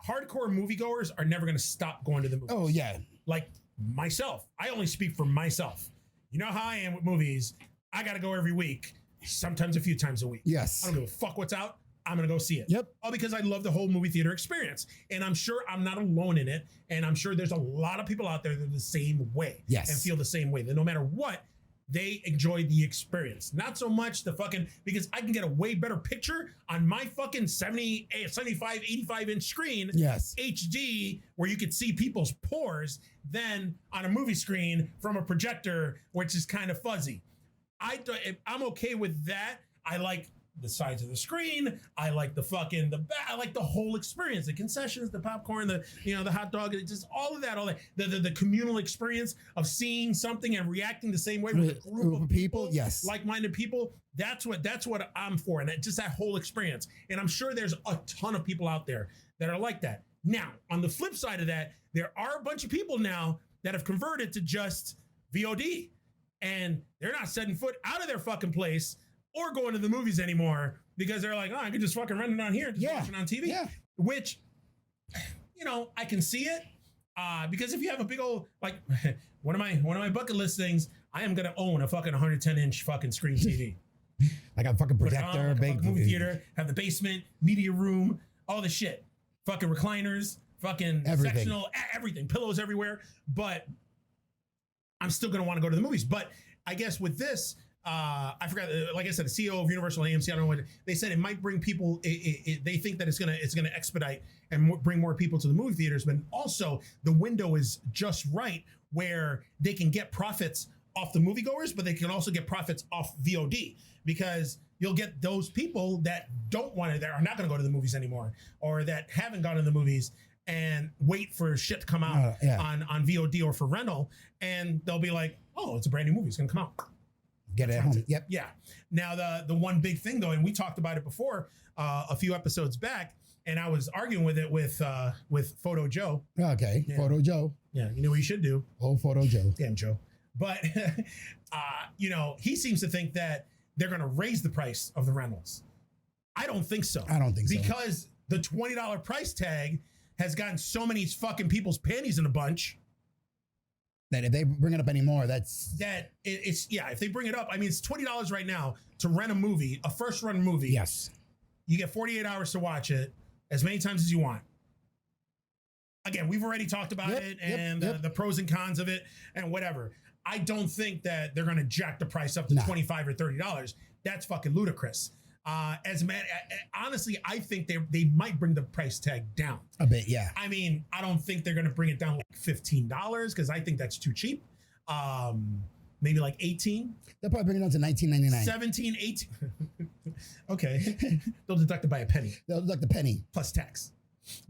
hardcore moviegoers are never going to stop going to the movies. Oh yeah, like myself. I only speak for myself. You know how I am with movies. I got to go every week, sometimes a few times a week. Yes. I don't give a fuck what's out. I'm going to go see it. Yep. All because I love the whole movie theater experience. And I'm sure I'm not alone in it. And I'm sure there's a lot of people out there that are the same way. Yes. And feel the same way. That no matter what, they enjoy the experience. Not so much because I can get a way better picture on my fucking 70, 75, 85 inch screen. Yes. HD, where you can see people's pores, than on a movie screen from a projector, which is kind of fuzzy. I'm okay with that. I like the size of the screen. I like I like the whole experience, the concessions, the popcorn, the hot dog, just all of that, the communal experience of seeing something and reacting the same way with a group of people, yes, like-minded people. That's what I'm for, and just that whole experience. And I'm sure there's a ton of people out there that are like that. Now, on the flip side of that, there are a bunch of people now that have converted to just VOD, and they're not setting foot out of their fucking place or going to the movies anymore because they're like, I can just fucking rent it on here and just watch it on TV. Yeah. Which, I can see it. Because if you have a big old, like one of my bucket list things, I am gonna own a fucking 110-inch fucking screen TV. Like a fucking projector, big movie theater, have the basement, media room, all the shit. Fucking recliners, fucking everything. Sectional, everything, pillows everywhere. But I'm still gonna want to go to the movies. But I guess with this, I forgot. Like I said, the CEO of Universal AMC. I don't know what they said. It might bring people. They think that it's gonna expedite and bring more people to the movie theaters. But also, the window is just right where they can get profits off the moviegoers, but they can also get profits off VOD, because you'll get those people that don't want to, that are not going to go to the movies anymore, or that haven't gone to the movies and wait for shit to come out on VOD or for rental, and they'll be like, oh, it's a brand new movie. It's going to come out. Get it at home. Yep. Yeah. Now the one big thing though, and we talked about it before a few episodes back, and I was arguing with it with Photo Joe. Okay, yeah. Photo Joe. Yeah, you know what you should do. Oh, Photo Joe. Damn Joe. But he seems to think that they're going to raise the price of the rentals. I don't think so. I don't think so. Because the $20 price tag has gotten so many fucking people's panties in a bunch that if they bring it up anymore, if they bring it up, I mean, it's $20 right now to rent a movie, a first run movie. Yes. You get 48 hours to watch it as many times as you want. Again, we've already talked about it and the pros and cons of it and whatever. I don't think that they're going to jack the price up to $25 or $30. That's fucking ludicrous. Honestly, I think they might bring the price tag down a bit. Yeah. I mean, I don't think they're going to bring it down like $15 because I think that's too cheap. Maybe like 18. They'll probably bring it down to $19.99. 17, 18. Okay. They'll deduct it by a penny. They'll deduct the penny plus tax.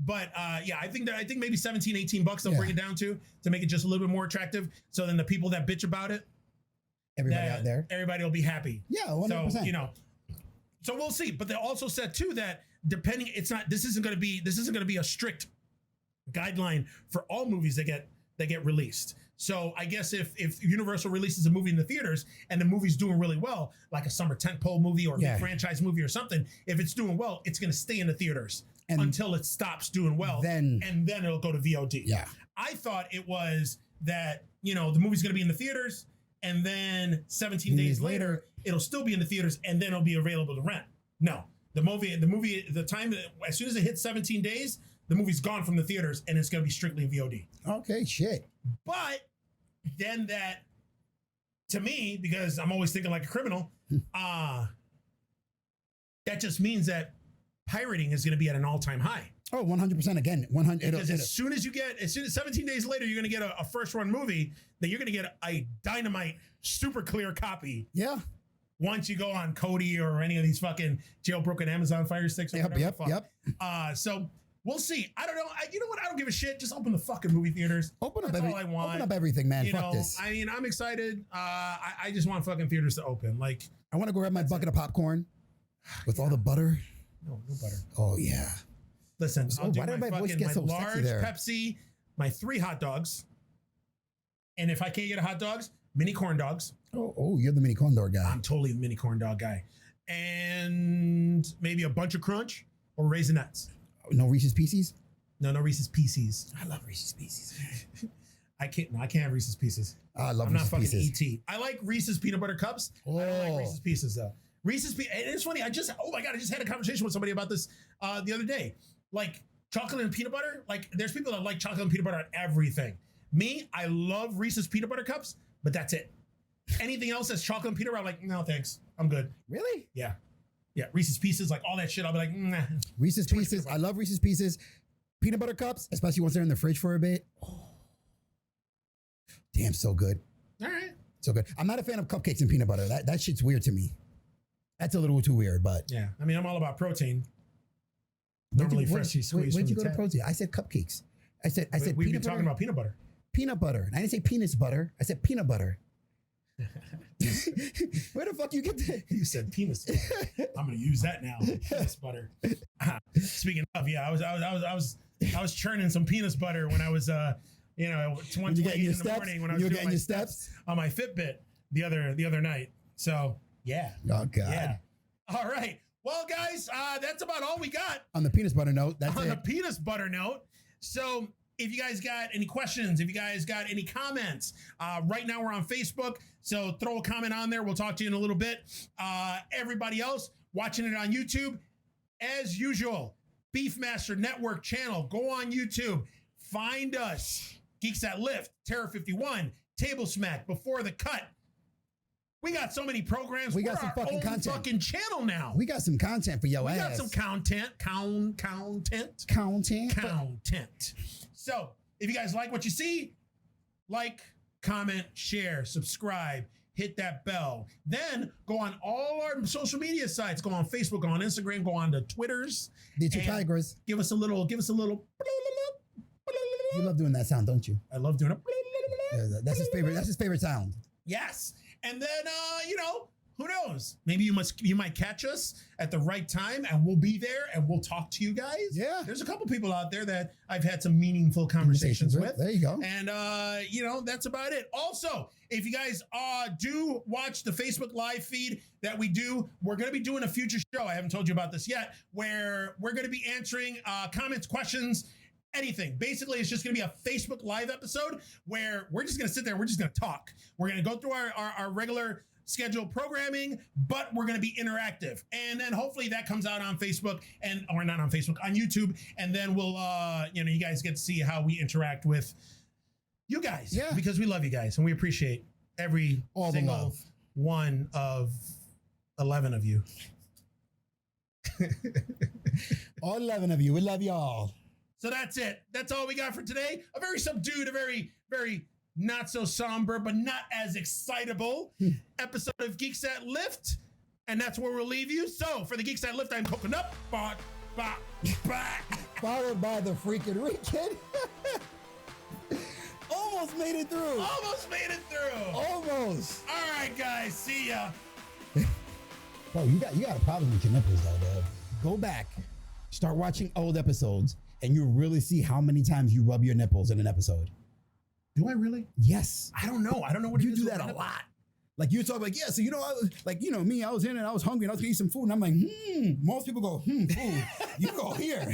But I think maybe 17, 18 bucks they'll bring it down to make it just a little bit more attractive. So then the people that bitch about it, Everybody out there. Everybody will be happy. Yeah, 100%. So, so we'll see. But they also said too that depending, this isn't going to be a strict guideline for all movies that get released. So I guess if Universal releases a movie in the theaters and the movie's doing really well, like a summer tentpole movie or a big franchise movie or something, if it's doing well, it's going to stay in the theaters until it stops doing well, and then it'll go to VOD. Yeah, I thought it was that the movie's going to be in the theaters, and then 17 days later it'll still be in the theaters, and then it'll be available to rent. No, the time as soon as it hits 17 days, the movie's gone from the theaters, and it's going to be strictly VOD. Okay, shit. But then that, to me, because I'm always thinking like a criminal, that just means that pirating is going to be at an all-time high. Oh, 100% again. 100. Because as soon as 17 days later, you're going to get a first-run movie, then you're going to get a dynamite, super clear copy. Yeah. Once you go on Kodi or any of these fucking jailbroken Amazon Fire Sticks. Or Yep. So we'll see. I don't know. You know what? I don't give a shit. Just open the fucking movie theaters. Open up all I want. Open up everything, man. Fuck this. I mean, I'm excited. I just want fucking theaters to open. Like, I want to go grab my bucket of popcorn with all the butter. No butter. Oh yeah. Listen, I'll do why did my voice fucking get so large sexy there? Pepsi, my 3 hot dogs, and if I can't get hot dogs, mini corn dogs. Oh, you're the mini corn dog guy. I'm totally the mini corn dog guy, and maybe a bunch of Crunch or Raisinets. No Reese's Pieces. No Reese's Pieces. I love Reese's Pieces. I can't have Reese's Pieces. I love I'm Reese's not fucking Pieces. ET. I like Reese's peanut butter cups. I don't like Reese's Pieces though. And it's funny. Oh my God, I just had a conversation with somebody about this the other day. Like chocolate and peanut butter. Like there's people that like chocolate and peanut butter on everything. Me, I love Reese's peanut butter cups, but that's it. Anything else that's chocolate and peanut butter, I'm like, no, thanks. I'm good. Really? Yeah. Reese's Pieces, like all that shit. I'll be like, nah. Reese's Pieces. I love Reese's Pieces. Peanut butter cups, especially once they're in the fridge for a bit. Oh. Damn, so good. All right. So good. I'm not a fan of cupcakes and peanut butter. That shit's weird to me. That's a little too weird, but yeah. I mean, I'm all about protein. Normally freshly squeezed. Where'd you go to protein? I said cupcakes. I said we've been talking about peanut butter. Peanut butter. I didn't say penis butter. I said peanut butter. Where the fuck you get that? You said penis butter. I'm gonna use that now. Penis butter. Speaking of, yeah, I was churning some penis butter when I was 1:28 in the morning when I was doing my steps on my Fitbit the other night. So yeah. Oh God. Yeah. All right. Well, guys, that's about all we got. On the penis butter note, on the penis butter note. So if you guys got any questions, if you guys got any comments, right now we're on Facebook. So throw a comment on there. We'll talk to you in a little bit. Everybody else watching it on YouTube, as usual, Beefmaster Network channel. Go on YouTube. Find us. Geeks That Lift, Terror 51, Table Smack, Before the Cut. We got so many programs. We got some fucking content. Fucking channel now. We got some content for your ass. We got some content. So if you guys like what you see, like, comment, share, subscribe, hit that bell. Then go on all our social media sites. Go on Facebook, go on Instagram, go on the Twitters. The two tigers. Give us a little. You love doing that sound, don't you? I love doing it. Yeah, that's his favorite. That's his favorite sound. Yes. And then, who knows? Maybe you might catch us at the right time and we'll be there and we'll talk to you guys. Yeah. There's a couple people out there that I've had some meaningful conversations with. There you go. And, that's about it. Also, if you guys do watch the Facebook live feed that we do, we're going to be doing a future show. I haven't told you about this yet, where we're going to be answering comments, questions, anything. Basically, it's just going to be a Facebook Live episode where we're just going to sit there. We're just going to talk. We're going to go through our regular scheduled programming, but we're going to be interactive. And then hopefully that comes out on Facebook or not on Facebook, on YouTube. And then we'll, you guys get to see how we interact with you guys. Yeah. Because we love you guys and we appreciate all single one of 11 of you. All 11 of you. We love y'all. So that's it. That's all we got for today. A very subdued, a very, very not so somber, but not as excitable episode of Geeks That Lift. And that's where we'll leave you. So for the Geeks That Lift, I'm Coconut. Followed by the freaking Rican. Almost almost made it through. Almost made it through. Almost. All right, guys. See ya. Bro, you got a problem with your nipples, though, Dad. Go back, start watching old episodes, and you'll really see how many times you rub your nipples in an episode. Do I really? Yes. I don't know. I don't know what You do that a lot. Like you talk like, yeah, so I was like, me, I was in and I was hungry and I was gonna eat some food. And I'm like, most people go, food. You go here.